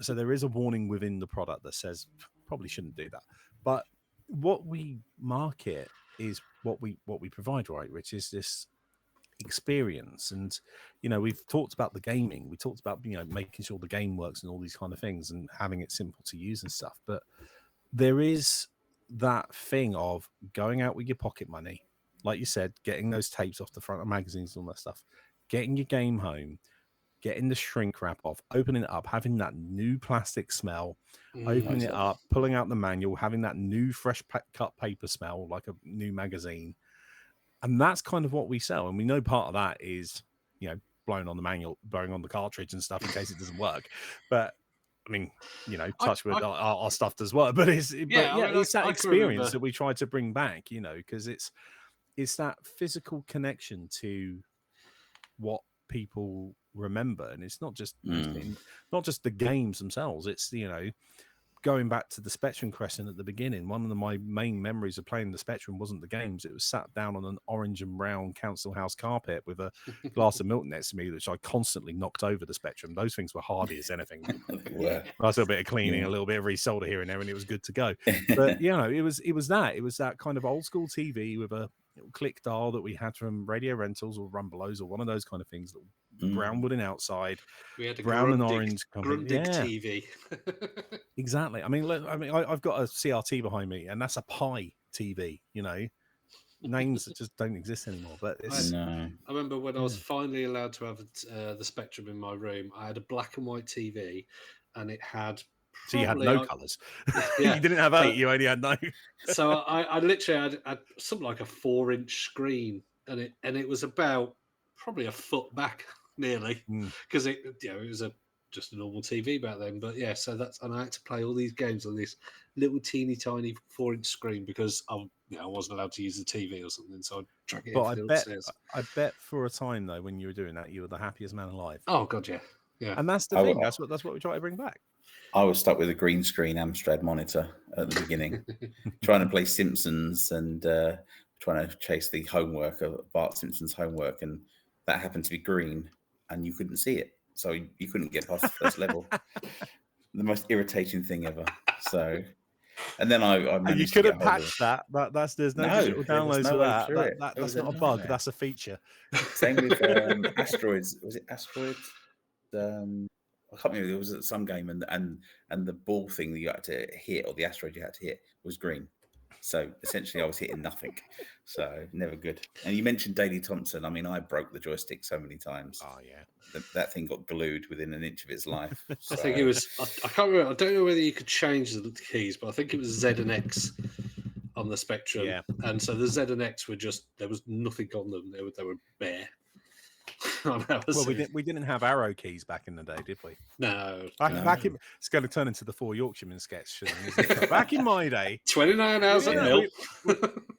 So there is a warning within the product that says probably shouldn't do that. But what we market is what we provide, right? Which is this experience. And we've talked about the gaming, we talked about making sure the game works and all these kind of things and having it simple to use and stuff, but there is that thing of going out with your pocket money, like you said, getting those tapes off the front of magazines and all that stuff, getting your game home, getting the shrink wrap off, opening it up, having that new plastic smell, opening it up, pulling out the manual, having that new fresh cut paper smell like a new magazine. And that's kind of what we sell. And we know part of that is, blowing on the manual, blowing on the cartridge and stuff in case it doesn't work. But I mean, touch wood, our stuff does work. But it's that experience that we try to bring back, because it's that physical connection to what people remember. And it's not just not just the games themselves. It's, going back to the Spectrum question at the beginning, one of my main memories of playing the Spectrum wasn't the games. It was sat down on an orange and brown council house carpet with a glass of milk next to me, which I constantly knocked over the Spectrum. Those things were hardy as anything. Nice little bit of cleaning, a little bit of resolder here and there, and it was good to go. But, it was that kind of old school TV with a click dial that we had from Radio Rentals or Rumbelows or one of those kind of things, brown wooden outside, we had a brown and orange Grundig TV. Exactly. I mean, I've got a CRT behind me, and that's a Pi TV. names that just don't exist anymore. But it's No. I remember when I was finally allowed to have the Spectrum in my room, I had a black and white TV, and it had so you had probably, no colours. Yeah. You didn't have So- 8, you only had 9. So I literally had something like a 4-inch screen, and it was about probably a foot back nearly, because it was just a normal TV back then. But yeah, so and I had to play all these games on this little teeny tiny 4-inch screen because I wasn't allowed to use the TV or something, so I'd drag it upstairs. I bet for a time though, when you were doing that, you were the happiest man alive. Oh god, yeah. And that's the thing. That's what we try to bring back. I was stuck with a green screen Amstrad monitor at the beginning, trying to play Simpsons and trying to chase the homework of Bart Simpson's homework, and that happened to be green, and you couldn't see it, so you couldn't get past the first level. The most irritating thing ever. So, and then I managed. And you could have patched that. There's no digital downloads for that. That's not a bug. That's a feature. Same with Asteroids. Was it Asteroids? I can't remember. It was some game, and the ball thing that you had to hit, or the asteroid you had to hit, was green. So essentially, I was hitting nothing. So never good. And you mentioned Daley Thompson. I mean, I broke the joystick so many times. Oh yeah, that thing got glued within an inch of its life. So. I think it was. I can't remember. I don't know whether you could change the keys, but I think it was Z and X on the Spectrum. Yeah. And so the Z and X were just, there was nothing on them. They were bare. Well, we didn't have arrow keys back in the day, did we? No. Back in, it's going to turn into the 4 Yorkshiremen sketch. Back in my day, 29 hours of milk.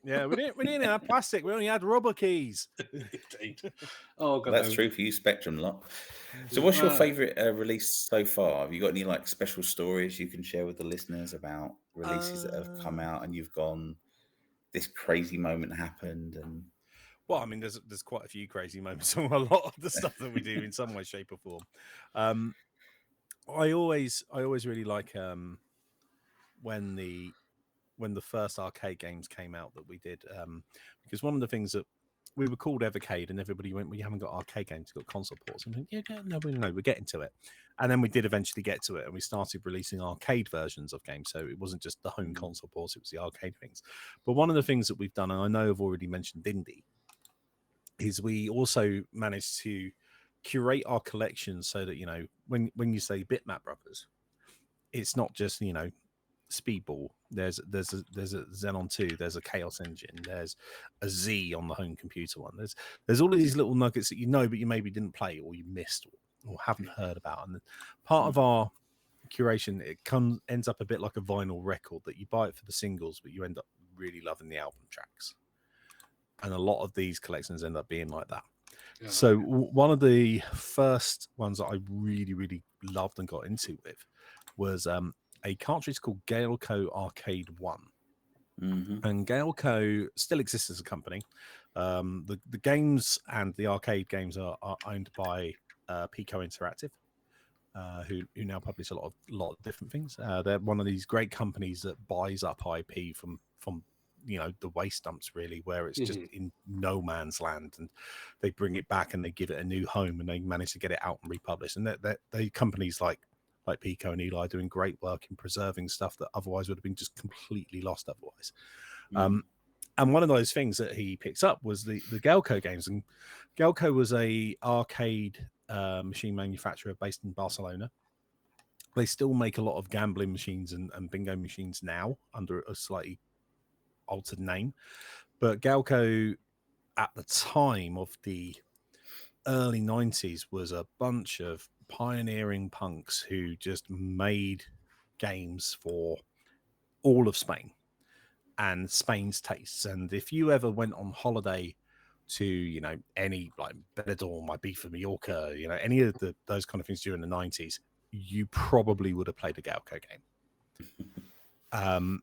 Yeah, we didn't have plastic. We only had rubber keys. Indeed. Oh god, that's true for you, Spectrum lot. So, what's your favourite release so far? Have you got any like special stories you can share with the listeners about releases that have come out and you've gone, this crazy moment happened? And well, I mean, there's quite a few crazy moments on a lot of the stuff that we do in some way, shape, or form. I always really like when the first arcade games came out that we did, because one of the things that we were called Evercade, and everybody went, "Well, you haven't got arcade games, you've got console ports." And we went, no, we're getting to it. And then we did eventually get to it, and we started releasing arcade versions of games. So it wasn't just the home console ports; it was the arcade things. But one of the things that we've done, and I know I've already mentioned Dindy, is we also managed to curate our collection so that, when you say Bitmap Brothers, it's not just, Speedball. There's a Xenon 2, there's a Chaos Engine, there's a Z on the home computer one. There's all of these little nuggets that but you maybe didn't play, or you missed, or haven't heard about. And part of our curation, it ends up a bit like a vinyl record, that you buy it for the singles, but you end up really loving the album tracks. And a lot of these collections end up being like that. Yeah. So one of the first ones that I really, really loved and got into with was a cartridge called Galeco Arcade 1. Mm-hmm. And Galeco still exists as a company. The games and the arcade games are owned by Pico Interactive, who now publish a lot of different things. They're one of these great companies that buys up IP from the waste dumps, really, where it's just in no man's land, and they bring it back and they give it a new home, and they manage to get it out and republish. And they companies like Pico and Eli are doing great work in preserving stuff that otherwise would have been just completely lost otherwise. And one of those things that he picks up was the Galeco games. And Galeco was a arcade machine manufacturer based in Barcelona. They still make a lot of gambling machines and bingo machines now under a slightly altered name, but Galeco at the time of the early 90s was a bunch of pioneering punks who just made games for all of Spain and Spain's tastes. And if you ever went on holiday to any like Benidorm, Ibiza, Mallorca, any of those kind of things during the 90s, you probably would have played a Galeco game.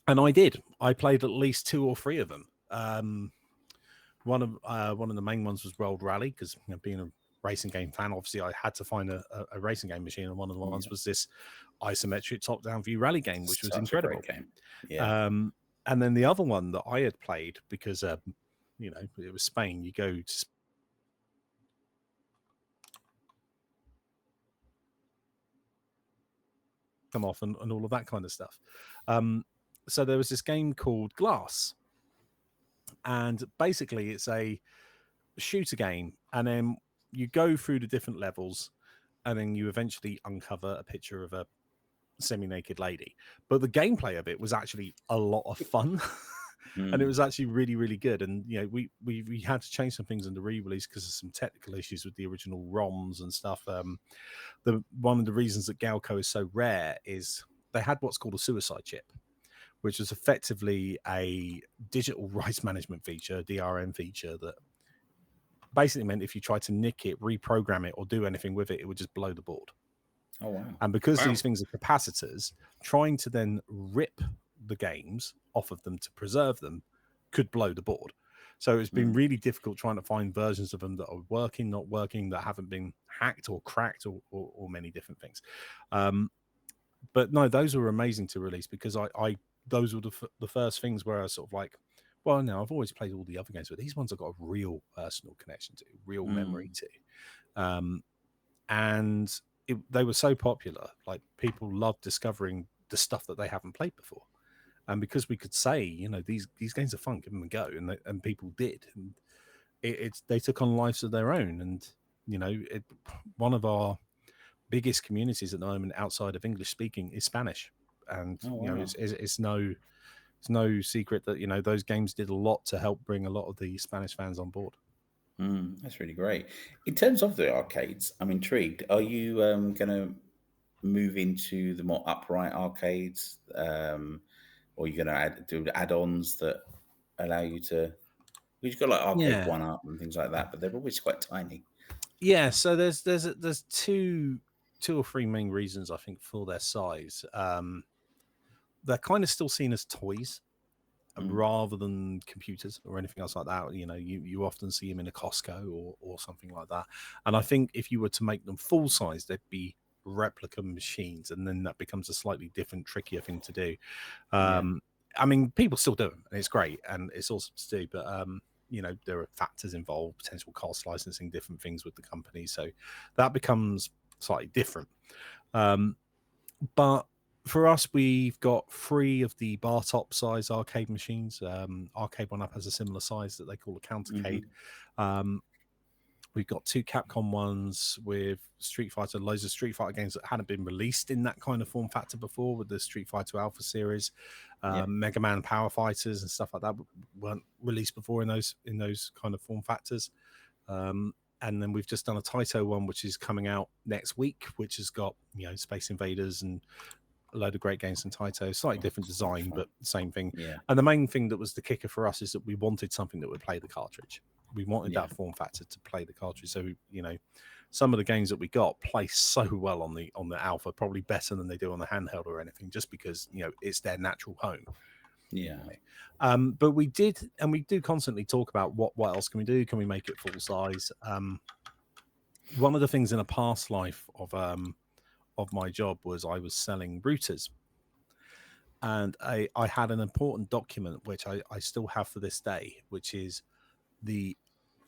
And I did. I played at least 2 or 3 of them. One of the main ones was World Rally, because being a racing game fan, obviously I had to find a racing game machine, and one of the ones was this isometric top-down view rally game, which was incredible. Game. Yeah. And then the other one that I had played, because it was Spain. You go to come off and all of that kind of stuff. So there was this game called Glass, And basically, it's a shooter game, and then you go through the different levels, and then you eventually uncover a picture of a semi-naked lady. But the gameplay of it was actually a lot of fun. And it was actually really, really good. And we had to change some things in the re-release because of some technical issues with the original ROMs and stuff. One of the reasons that Galco is so rare is they had what's called a suicide chip, which was effectively a digital rights management feature, DRM feature, that basically meant if you tried to nick it, reprogram it, or do anything with it, it would just blow the board. Oh, wow. And because these things are capacitors, trying to then rip the games off of them to preserve them could blow the board. So it's been really difficult trying to find versions of them that are working, not working, that haven't been hacked or cracked, or many different things. But no, those were amazing to release, because I those were the first things where I was sort of like, well, no, I've always played all the other games, but these ones I've got a real personal connection to, real memory to. And they were so popular, like people loved discovering the stuff that they haven't played before. And because we could say, these games are fun, give them a go, and people did, and they took on lives of their own. And one of our biggest communities at the moment outside of English speaking is Spanish, and it's no secret that those games did a lot to help bring a lot of the Spanish fans on board. That's really great. In terms of the arcades, I'm intrigued. Are you going to move into the more upright arcades, or are you going to do add-ons that allow you to? You've got like Arcade 1-Up and things like that, but they're always quite tiny. Yeah, so there's two or three main reasons, I think, for their size. They're kind of still seen as toys rather than computers or anything else like that. You often see them in a Costco or something like that. And I think if you were to make them full size, they'd be replica machines, and then that becomes a slightly different, trickier thing to do. I mean, people still do them, and it's great, and it's awesome to do, but there are factors involved, potential cost, licensing, different things with the company, so that becomes slightly different. But for us, we've got 3 of the bar top size arcade machines. Arcade 1-Up has a similar size that they call a countercade. We've got 2 Capcom ones with Street Fighter, loads of Street Fighter games that hadn't been released in that kind of form factor before, with the Street Fighter Alpha series. Mega Man Power Fighters and stuff like that weren't released before in those kind of form factors. And then we've just done a Taito one, which is coming out next week, which has got Space Invaders and a load of great games from Taito. Slightly different design, but same thing. And the main thing that was the kicker for us is that we wanted something that would play the cartridge. We wanted that form factor to play the cartridge. So some of the games that we got play so well on the Alpha, probably better than they do on the handheld or anything, just because it's their natural home. But we did, and we do constantly talk about what else can we do? Can we make it full size? One of the things in a past life of my job was I was selling routers, and I had an important document which I still have for this day, which is the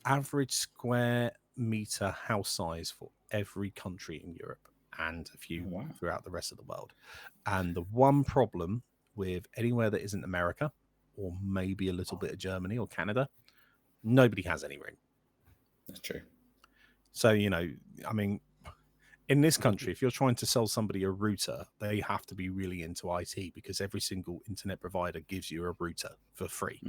average square meter house size for every country in Europe and a few throughout the rest of the world. And the one problem with anywhere that isn't America, or maybe a little bit of Germany or Canada, nobody has any room. That's true. So, I mean, in this country, if you're trying to sell somebody a router, they have to be really into IT, because every single internet provider gives you a router for free.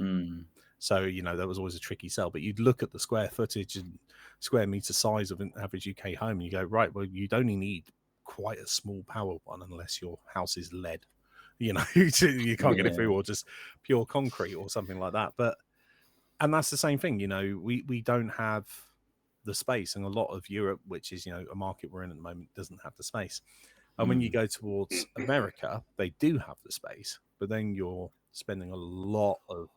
So, that was always a tricky sell. But you'd look at the square footage and square meter size of an average UK home, and you go, right, well, you'd only need quite a small power one unless your house is lead. You can't get it through, or just pure concrete or something like that. And that's the same thing. We don't have the space, and a lot of Europe, which is a market we're in at the moment, doesn't have the space. And when you go towards America, they do have the space, but then you're spending a lot of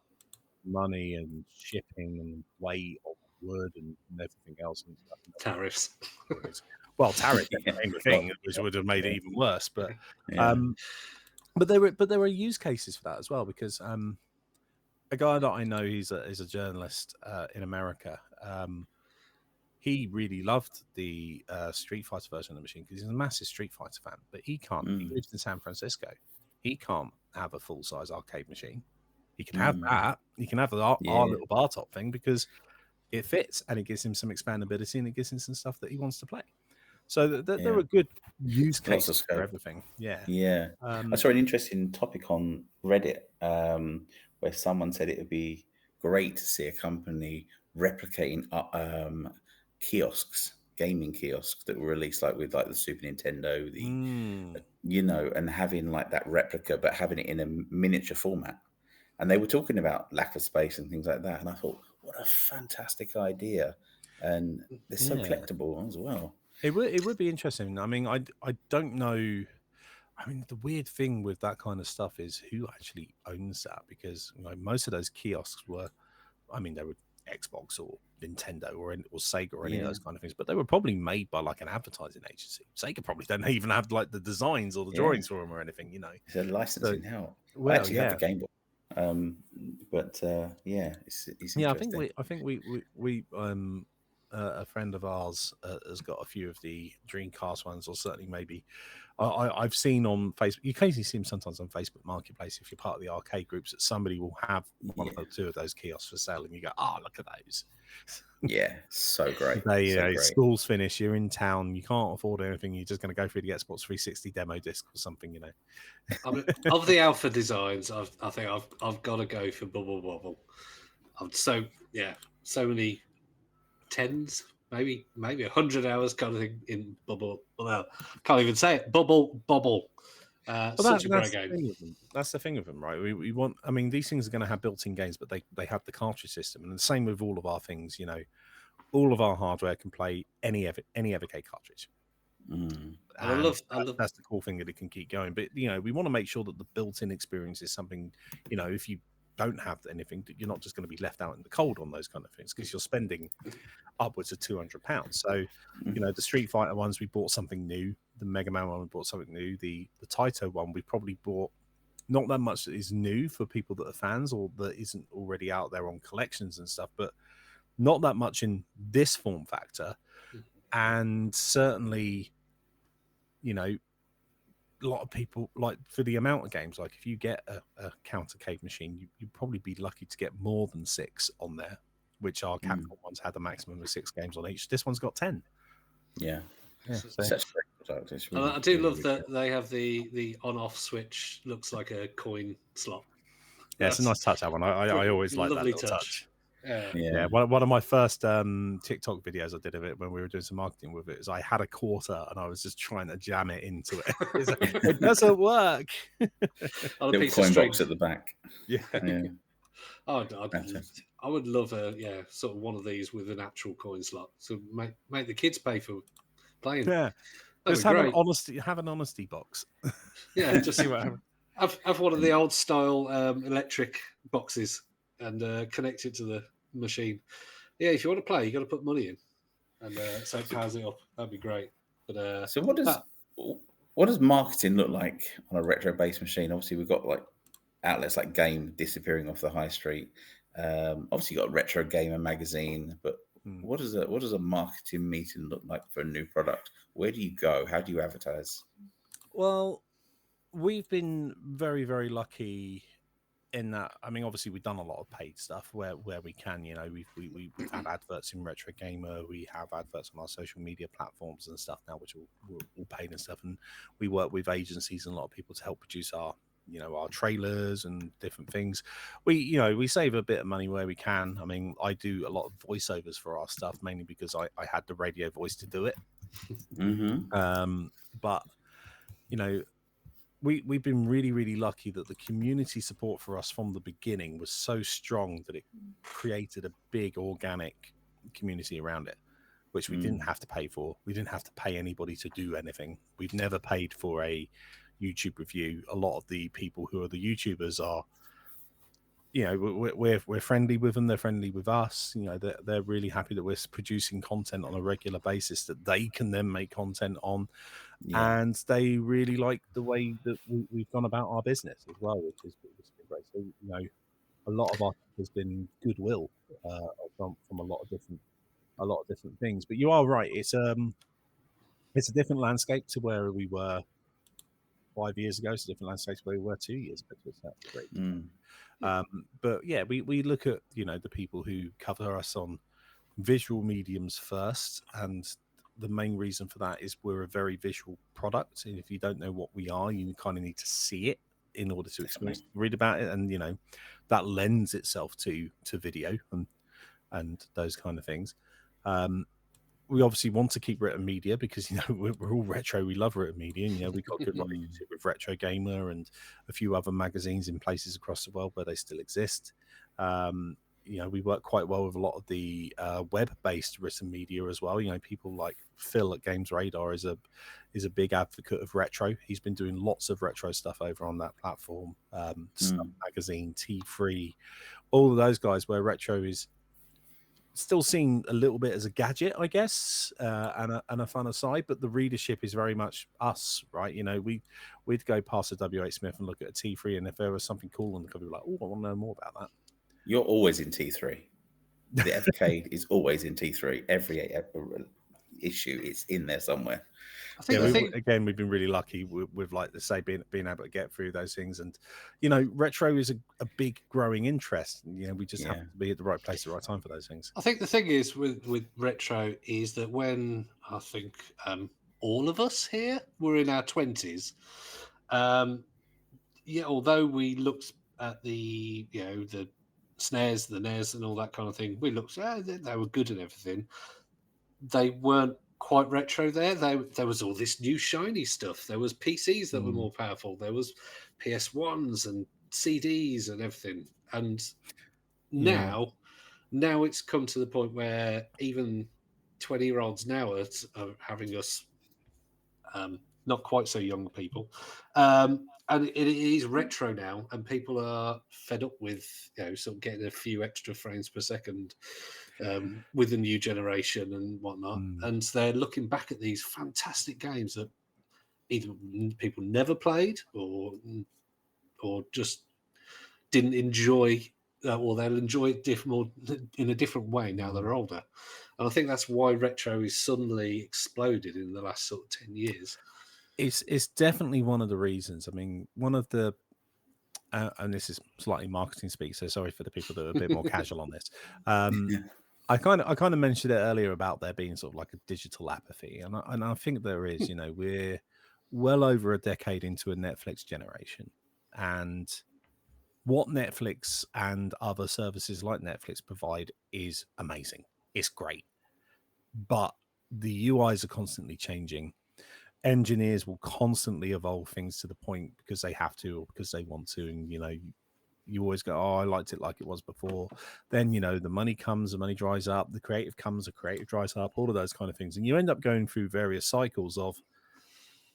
money and shipping and weight of wood and everything else and stuff. Tariffs. Well, tariffs is the main thing, which would have made it even worse. But there were use cases for that as well, because a guy that I know, is a journalist in America. He really loved the Street Fighter version of the machine because he's a massive Street Fighter fan, but he can't. He lives in San Francisco. He can't have a full-size arcade machine. You can have that. You can have our little bar top thing because it fits and it gives him some expandability and it gives him some stuff that he wants to play. So there are good use cases for everything. Yeah. Yeah. I saw an interesting topic on Reddit where someone said it would be great to see a company replicating kiosks, gaming kiosks that were released like with like the Super Nintendo, and having like that replica, but having it in a miniature format. And they were talking about lack of space and things like that. And I thought, what a fantastic idea. And they're so collectible as well. It would be interesting. I mean, I don't know. I mean, the weird thing with that kind of stuff is who actually owns that, because most of those kiosks were, I mean, they were Xbox or Nintendo or Sega or any of those kind of things, but they were probably made by like an advertising agency. Sega probably don't even have like the designs or the drawings for them or anything, It's a licensing out. Well, I actually have the Game Boy. It's interesting. I think we a friend of ours has got a few of the Dreamcast ones, or certainly maybe I've seen on Facebook. You occasionally see them sometimes on Facebook Marketplace if you're part of the arcade groups, that somebody will have one or two of those kiosks for sale, and you go, look at those. Yeah, so great. School's finished, you're in town, you can't afford anything, you're just going to go through the Xbox 360 demo disc or something, I mean, of the alpha designs, I think I've got to go for Bubble Bobble. So many tens, maybe 100 hours kind of thing in Bubble. Well, can't even say it. Bubble Bobble. Such a great game. That's the thing with them, right? We want. I mean, these things are going to have built-in games, but they have the cartridge system, and the same with all of our things. All of our hardware can play any Evercade cartridge. I love that's the cool thing, that it can keep going. But we want to make sure that the built-in experience is something. If you don't have anything, you're not just going to be left out in the cold on those kind of things, because you're spending upwards of £200. So, the Street Fighter ones, we bought something new. The Mega Man one, we bought something new. The Taito one, we probably bought not that much that is new for people that are fans or that isn't already out there on collections and stuff, but not that much in this form factor. And certainly, a lot of people, like, for the amount of games, like if you get a countercade machine, you'd probably be lucky to get more than 6 on there, which our Capcom ones had a maximum of 6 games on each. This one's got 10. Yeah. So. Such a great product. Really, I do love that they have the on-off switch, looks like a coin slot. Yeah, it's a nice touch, that one. I always like that little touch. Yeah. One of my first TikTok videos I did of it when we were doing some marketing with it is I had a quarter and I was just trying to jam it into it. It doesn't work. Little coin box at the back. Yeah. I would love sort of one of these with an actual coin slot. So make the kids pay for playing. Yeah. Just have an honesty box. Yeah, just see what happens. Have one of the old style electric boxes and connect it to the machine. Yeah, if you want to play, you got to put money in, and so it powers it up. That'd be great. But so what does marketing look like on a retro based machine? Obviously, we've got like outlets like Game disappearing off the high street. Obviously, you got Retro Gamer magazine, but what does a marketing meeting look like for a new product? Where do you go? How do you advertise? Well, we've been very, very lucky in that. I mean, obviously, we've done a lot of paid stuff where we can. We've had adverts in Retro Gamer. We have adverts on our social media platforms and stuff now, which are all paid and stuff. And we work with agencies and a lot of people to help produce our trailers and different things. We save a bit of money where we can. I mean, I do a lot of voiceovers for our stuff, mainly because I had the radio voice to do it. But we've been really, really lucky that the community support for us from the beginning was so strong that it created a big organic community around it, which we didn't have to pay for. We didn't have to pay anybody to do anything. We've never paid for a YouTube review. A lot of the people who are the YouTubers are, we're friendly with them. They're friendly with us. They're really happy that we're producing content on a regular basis that they can then make content on. And they really like the way that we've gone about our business as well, which has been great. So, a lot of our has been goodwill from a lot of different things. But you are right. It's a different landscape to where we were 5 years ago. It's a different landscape to where we were 2 years ago. But yeah, we look at, you know, the people who cover us on visual mediums first, and the main reason for that is we're a very visual product, and if you don't know what we are, you kind of need to see it in order to experience, read about it, and you know that lends itself to video and those kind of things. We obviously want to keep written media because, you know, we're all retro. We love written media. And, you know, we've got good relationship with Retro Gamer and a few other magazines in places across the world where they still exist. You know, we work quite well with a lot of the web-based written media as well. You know, people like Phil at Games Radar is a big advocate of retro. He's been doing lots of retro stuff over on that platform. Stuff Magazine, T3, all of those guys where retro is still seen a little bit as a gadget, I guess, and a fun aside, but the readership is very much us, right? You know, we'd go past a W.H. Smith and look at a T3, and if there was something cool on the cover, we'd be like, oh, I want to know more about that. You're always in T3. The Evercade is always in T3. Every issue, it's in there somewhere. I think, again, we've been really lucky with like the say being able to get through those things, and you know, retro is a big growing interest. You know, we just have to be at the right place at the right time for those things. I think the thing is with retro is that when I think all of us here were in our 20s, although we looked at the SNES, the NES, and all that kind of thing, we looked they were good and everything. They weren't quite retro there. There was all this new shiny stuff. There was PCs that were more powerful. There was PS1s and CDs and everything. And now it's come to the point where even 20-year-olds now are having us, not quite so young people, and it is retro now, and people are fed up with sort of getting a few extra frames per second with the new generation and whatnot, and they're looking back at these fantastic games that either people never played or just didn't enjoy, or they'll enjoy it in a different way now they're older. And I think that's why retro is suddenly exploded in the last sort of 10 years. It's definitely one of the reasons. I mean, one of the and this is slightly marketing speak, so sorry for the people that are a bit more casual on this. I kind of mentioned it earlier about there being sort of like a digital apathy, and I think there is. You know, we're well over a decade into a Netflix generation, and what Netflix and other services like Netflix provide is amazing. It's great, but the UIs are constantly changing. Engineers will constantly evolve things to the point because they have to or because they want to, and you know, you always go, oh, I liked it like it was before. Then, you know, the money comes, the money dries up, the creative comes, the creative dries up, all of those kind of things, and you end up going through various cycles of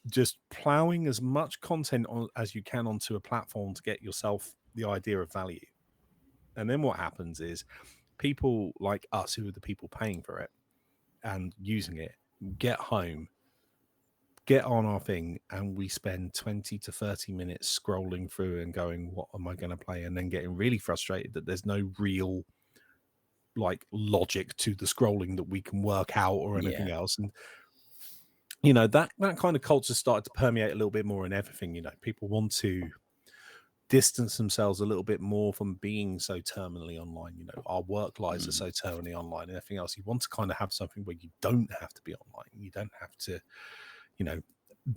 just plowing as much content as you can onto a platform to get yourself the idea of value. And then what happens is people like us, who are the people paying for it and using it, get home, get on our thing, and we spend 20 to 30 minutes scrolling through and going, what am I going to play? And then getting really frustrated that there's no real like logic to the scrolling that we can work out or anything else. And you know, that kind of culture started to permeate a little bit more in everything. You know, people want to distance themselves a little bit more from being so terminally online. You know, our work lives are so terminally online and everything else. You want to kind of have something where you don't have to be online. You don't have to, you know,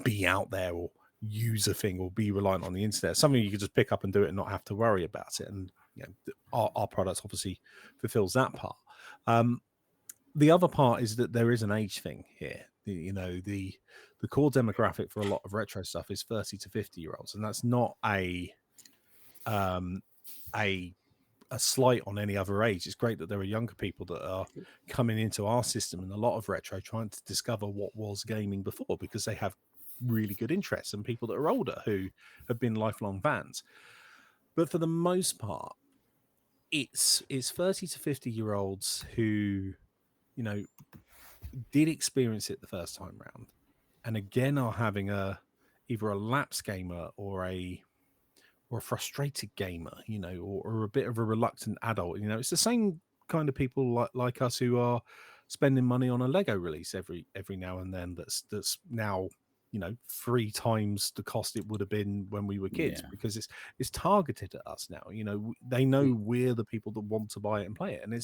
be out there or use a thing or be reliant on the internet. Something you can just pick up and do it and not have to worry about it. And you know, our product obviously fulfills that part. The other part is that there is an age thing here. You know, the core demographic for a lot of retro stuff is 30 to 50-year-olds, and that's not a slight on any other age. It's great that there are younger people that are coming into our system and a lot of retro trying to discover what was gaming before, because they have really good interests, and people that are older who have been lifelong fans. But for the most part, it's 30 to 50-year-olds who, you know, did experience it the first time round, and again are having either a lapsed gamer or a frustrated gamer, you know, or a bit of a reluctant adult. You know, it's the same kind of people like us who are spending money on a Lego release every now and then that's now 3 times the cost it would have been when we were kids, because it's targeted at us now. They know we're the people that want to buy it and play it, and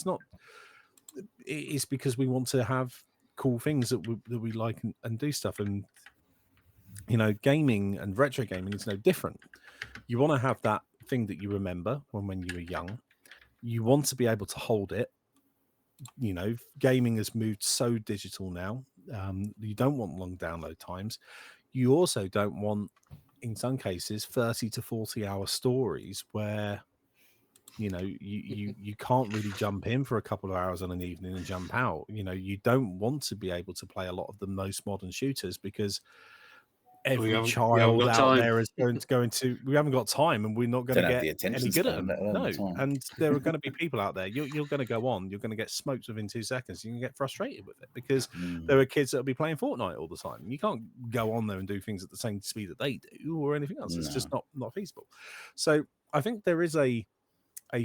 it's because we want to have cool things that we like and do stuff. And gaming and retro gaming is no different. You want to have that thing that you remember when you were young. You want to be able to hold it. Gaming has moved so digital now. You don't want long download times. You also don't want, in some cases, 30 to 40 hour stories where you can't really jump in for a couple of hours on an evening and jump out. You don't want to be able to play a lot of the most modern shooters, because every child out there is going to we haven't got time, and we're not going to get any good at them. No, and there are going to be people out there. You're going to go on, you're going to get smoked within 2 seconds. You can get frustrated with it, because there are kids that will be playing Fortnite all the time. You can't go on there and do things at the same speed that they do or anything else. It's just not feasible. So I think there is a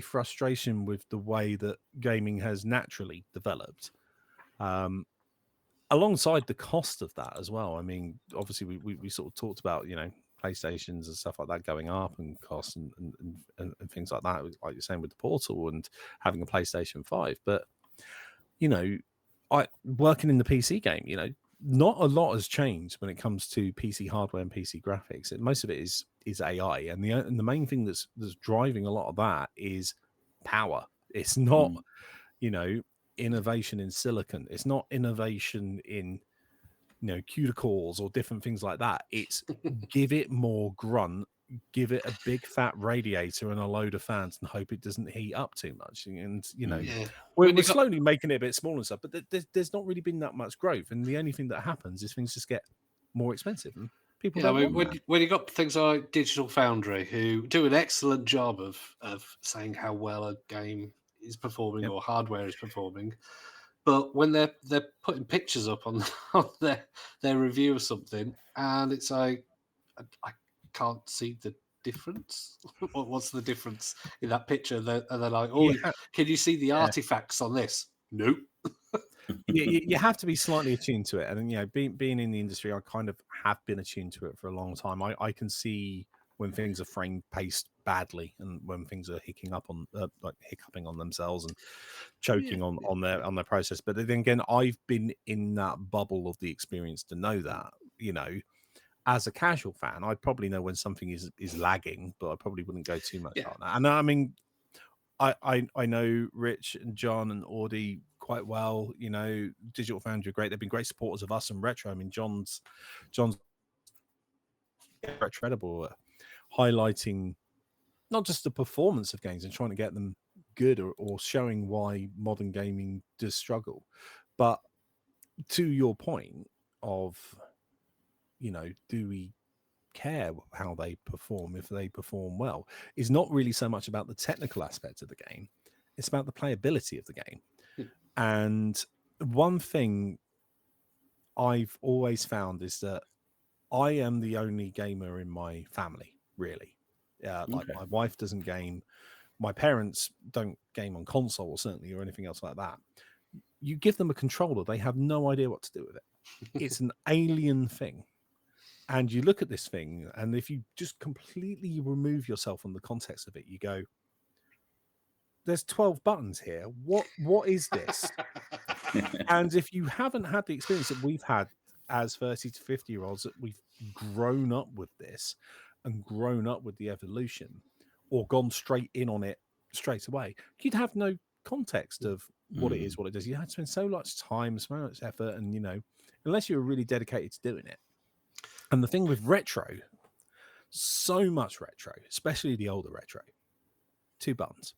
frustration with the way that gaming has naturally developed, alongside the cost of that as well. I mean, obviously we sort of talked about PlayStations and stuff like that going up and costs and things like that, like you're saying with the Portal and having a PlayStation 5. But I working in the PC game, not a lot has changed when it comes to PC hardware and PC graphics. Most of it is AI, and the main thing that's driving a lot of that is power. It's not innovation in silicon. It's not innovation in CUDA cores or different things like that. It's give it more grunt, give it a big fat radiator and a load of fans, and hope it doesn't heat up too much. And we're slowly making it a bit smaller and stuff, but there's not really been that much growth, and the only thing that happens is things just get more expensive, and people when you got things like Digital Foundry, who do an excellent job of saying how well a game is performing or hardware is performing, but when they're putting pictures up on their review of something, and it's like, I can't see the difference. What's the difference in that picture? And they're like, can you see the artifacts on this? Nope. You have to be slightly attuned to it, and being in the industry, I kind of have been attuned to it for a long time. I can see when things are frame paced badly, and when things are hiccuping on themselves and choking on their process. But then again, I've been in that bubble of the experience to know that. As a casual fan, I probably know when something is lagging, but I probably wouldn't go too much on that. And I mean, I know Rich and John and Audie quite well. Digital Foundry are great. They've been great supporters of us and Retro. I mean, John's incredible, highlighting not just the performance of games and trying to get them good, or showing why modern gaming does struggle, but to your point of, do we care how they perform if they perform well, is not really so much about the technical aspect of the game. It's about the playability of the game. And one thing I've always found is that I am the only gamer in my family, really. Like my wife doesn't game, my parents don't game on console, certainly, or anything else like that. You give them a controller, they have no idea what to do with it. It's an alien thing. And you look at this thing, and if you just completely remove yourself from the context of it, you go, there's 12 buttons here. What is this? And if you haven't had the experience that we've had as 30 to 50-year-olds, that we've grown up with this and grown up with the evolution, or gone straight in on it straight away, you'd have no context of what it is, what it does. You had to spend so much time, so much effort, and unless you were really dedicated to doing it. And the thing with retro, so much retro, especially the older retro, 2 buttons.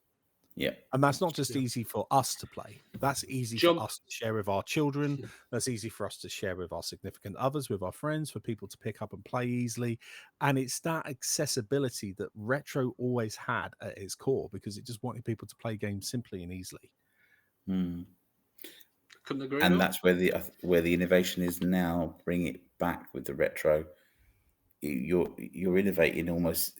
Yeah. And that's not just easy for us to play. That's easy for us to share with our children. That's easy for us to share with our significant others, with our friends, for people to pick up and play easily. And it's that accessibility that retro always had at its core, because it just wanted people to play games simply and easily. Couldn't agree. And that's where the innovation is now. Bring it back with the retro. You're innovating, almost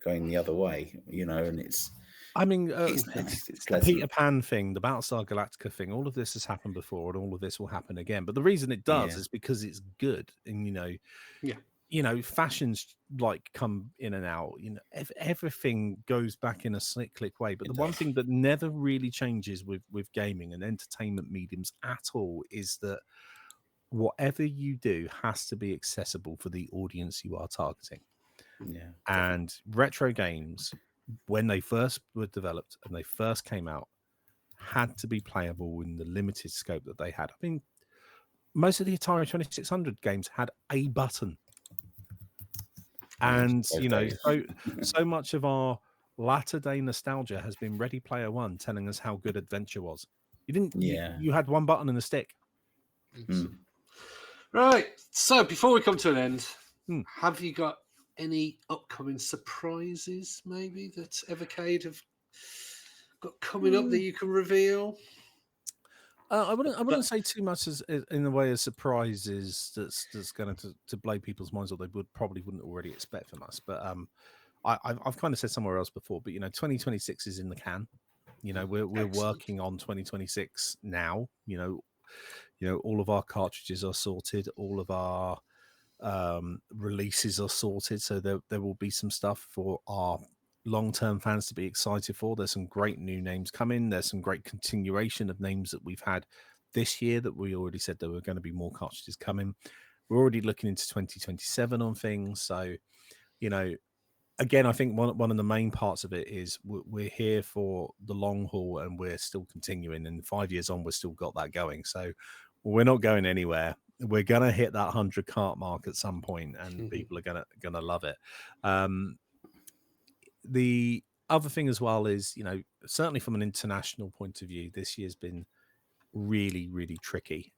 going the other way, and it's I mean, It's nice. It's the pleasant. Peter Pan thing, the Battlestar Galactica thing, all of this has happened before, and all of this will happen again. But the reason it does is because it's good, and fashions like come in and out. Everything goes back in a cyclic way. But the one thing that never really changes with gaming and entertainment mediums at all is that whatever you do has to be accessible for the audience you are targeting. Yeah, and retro games, when they first were developed and they first came out, had to be playable in the limited scope that they had. I mean, most of the Atari 2600 games had a button. And, so much of our latter day nostalgia has been Ready Player One telling us how good adventure was. You had one button and a stick. Right. So before we come to an end, have you got any upcoming surprises maybe that Evercade have got coming up that you can reveal? I wouldn't say too much as in the way of surprises that's going to blow people's minds, or they probably wouldn't already expect from us. But I've kind of said somewhere else before, but 2026 is in the can. We're working on 2026 now. All of our cartridges are sorted, all of our releases are sorted, so there will be some stuff for our long-term fans to be excited for. There's some great new names coming. There's some great continuation of names that we've had this year that we already said there were going to be more cartridges coming. We're already looking into 2027 on things. So, again, I think one of the main parts of it is we're here for the long haul, and we're still continuing. And 5 years on, we've still got that going. So we're not going anywhere. We're gonna hit that 100 cart mark at some point, and people are gonna love it. The other thing as well is, certainly from an international point of view, this year's been really, really tricky.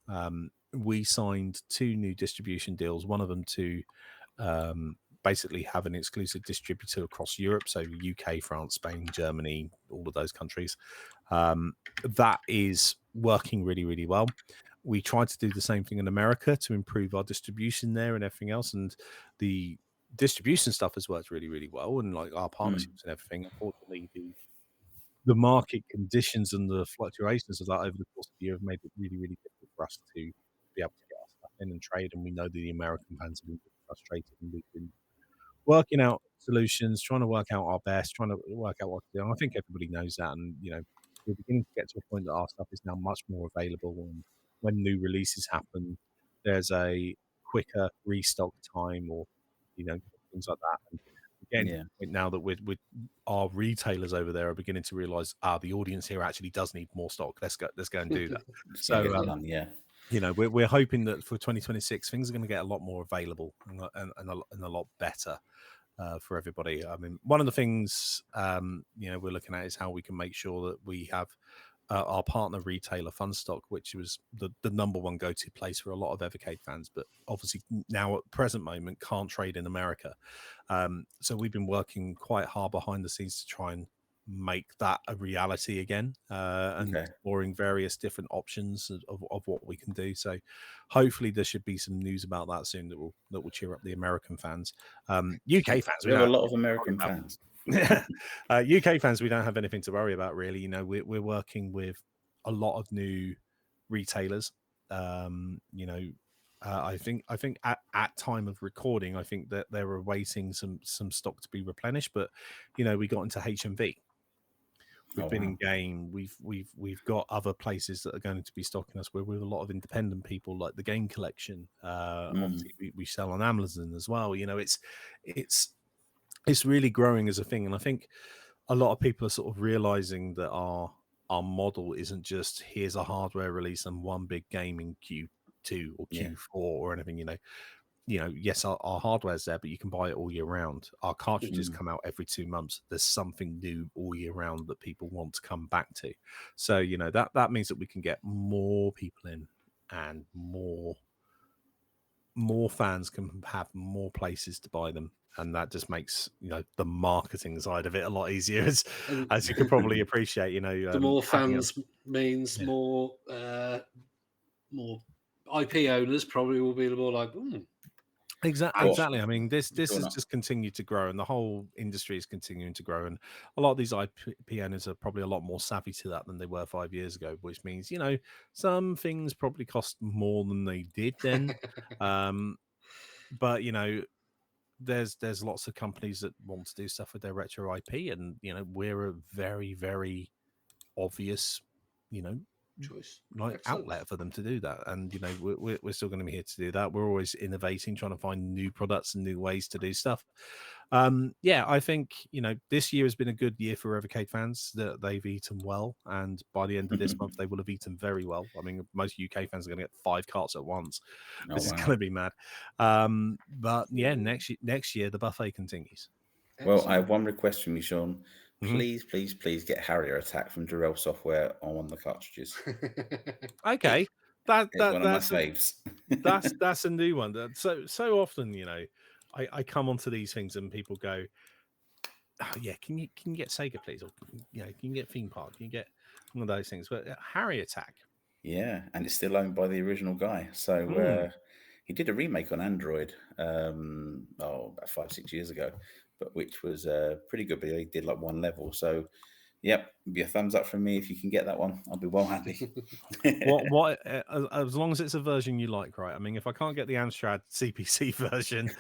We signed 2 new distribution deals. One of them to basically have an exclusive distributor across Europe, so UK, France, Spain, Germany, all of those countries. That is working really, really well. We tried to do the same thing in America to improve our distribution there and everything else, and the distribution stuff has worked really, really well, and like our partnerships and everything. Unfortunately, the market conditions and the fluctuations of that over the course of the year have made it really, really difficult for us to be able to get our stuff in and trade. And we know that the American fans have been frustrated, and we've been working out solutions, trying to work out our best, trying to work out what to do. And I think everybody knows that, and we're beginning to get to a point that our stuff is now much more available, and when new releases happen, there's a quicker restock time, or things like that. And again, now that we're our retailers over there are beginning to realize the audience here actually does need more stock. Let's go and do that. So we're hoping that for 2026 things are going to get a lot more available and a lot better for everybody. I mean, one of the things we're looking at is how we can make sure that we have our partner retailer Funstock, which was the number one go-to place for a lot of Evercade fans, but obviously now at present moment can't trade in America. So we've been working quite hard behind the scenes to try and make that a reality again, and exploring various different options of what we can do. So hopefully there should be some news about that soon that will cheer up the American fans. UK fans, we have a lot of American fans. UK fans, we don't have anything to worry about really. We're working with a lot of new retailers. I think at time of recording, I think that they're awaiting some stock to be replenished. But we got into HMV. We've been in game. We've got other places that are going to be stocking us. We're with a lot of independent people, like the Game Collection. Obviously, we sell on Amazon as well. It's really growing as a thing, and I think a lot of people are sort of realizing that our model isn't just here's a hardware release and one big game in Q2 or Q4 or anything. Yes, our hardware's there, but you can buy it all year round. Our cartridges come out every 2 months. There's something new all year round that people want to come back to. So that means that we can get more people in, and more fans can have more places to buy them. And that just makes the marketing side of it a lot easier, as you can probably appreciate. The more fans means more IP owners probably will be more like, Exactly. I mean, this Sure has enough. just continued to grow, and the whole industry is continuing to grow. And a lot of these IP owners are probably a lot more savvy to that than they were 5 years ago, which means some things probably cost more than they did then. But there's lots of companies that want to do stuff with their retro IP, and we're a very, very obvious, Choice. like Excellent. outlet for them to do that. And we're still going to be here to do that. We're always innovating, trying to find new products and new ways to do stuff. I think this year has been a good year for Evercade fans. That they've eaten well, and by the end of this month they will have eaten very well. I mean, most UK fans are going to get 5 carts at once, which is going to be mad. But yeah, next year the buffet continues. Well, I have one request from you, Sean. Mhm. Please get Harrier Attack from Durrell Software on one of the cartridges. Okay, It's one of my that's faves. that's a new one. So often, I come onto these things and people go, "Oh, yeah, can you get Sega, please?" Or can you get Theme Park? Can you get one of those things? But Harry Attack, Yeah, and it's still owned by the original guy. So he did a remake on Android about 5-6 years ago, but which was pretty good. But he did like one level. So yep, be a thumbs up from me if you can get that one. I'll be well happy. what? As long as it's a version you like, right? I mean, if I can't get the Amstrad CPC version,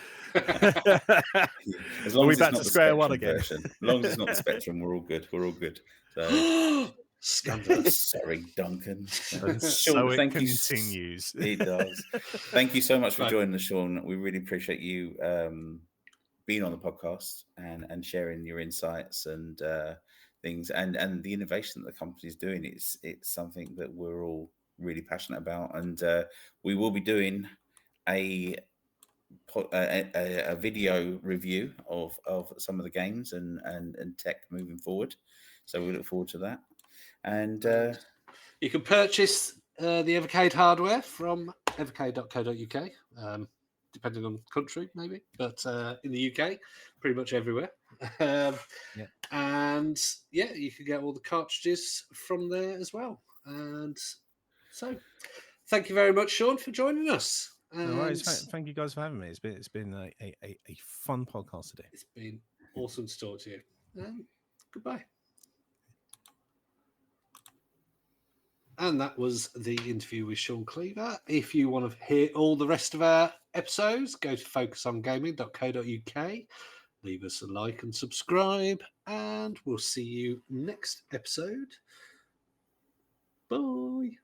As long are we as back it's not to the square one Spectrum again? version. As long as it's not the Spectrum, we're all good. We're all good. So Scandalous. sorry, Duncan. And Sean, so it thank you. continues. It does. Thank you so much for joining us, Sean. We really appreciate you being on the podcast and sharing your insights and things and the innovation that the company is doing. It's something that we're all really passionate about, and we will be doing a video review of some of the games and tech moving forward. So we look forward to that. And you can purchase the Evercade hardware from evercade.co.uk, depending on country maybe, but in the UK, pretty much everywhere. And you can get all the cartridges from there as well. And so, thank you very much, Sean, for joining us. No worries. Thank you guys for having me. It's been a fun podcast today. It's been awesome to talk to you. Goodbye. And that was the interview with Sean Cleaver. If you want to hear all the rest of our episodes, go to focusongaming.co.uk. Leave us a like and subscribe, and we'll see you next episode. Bye.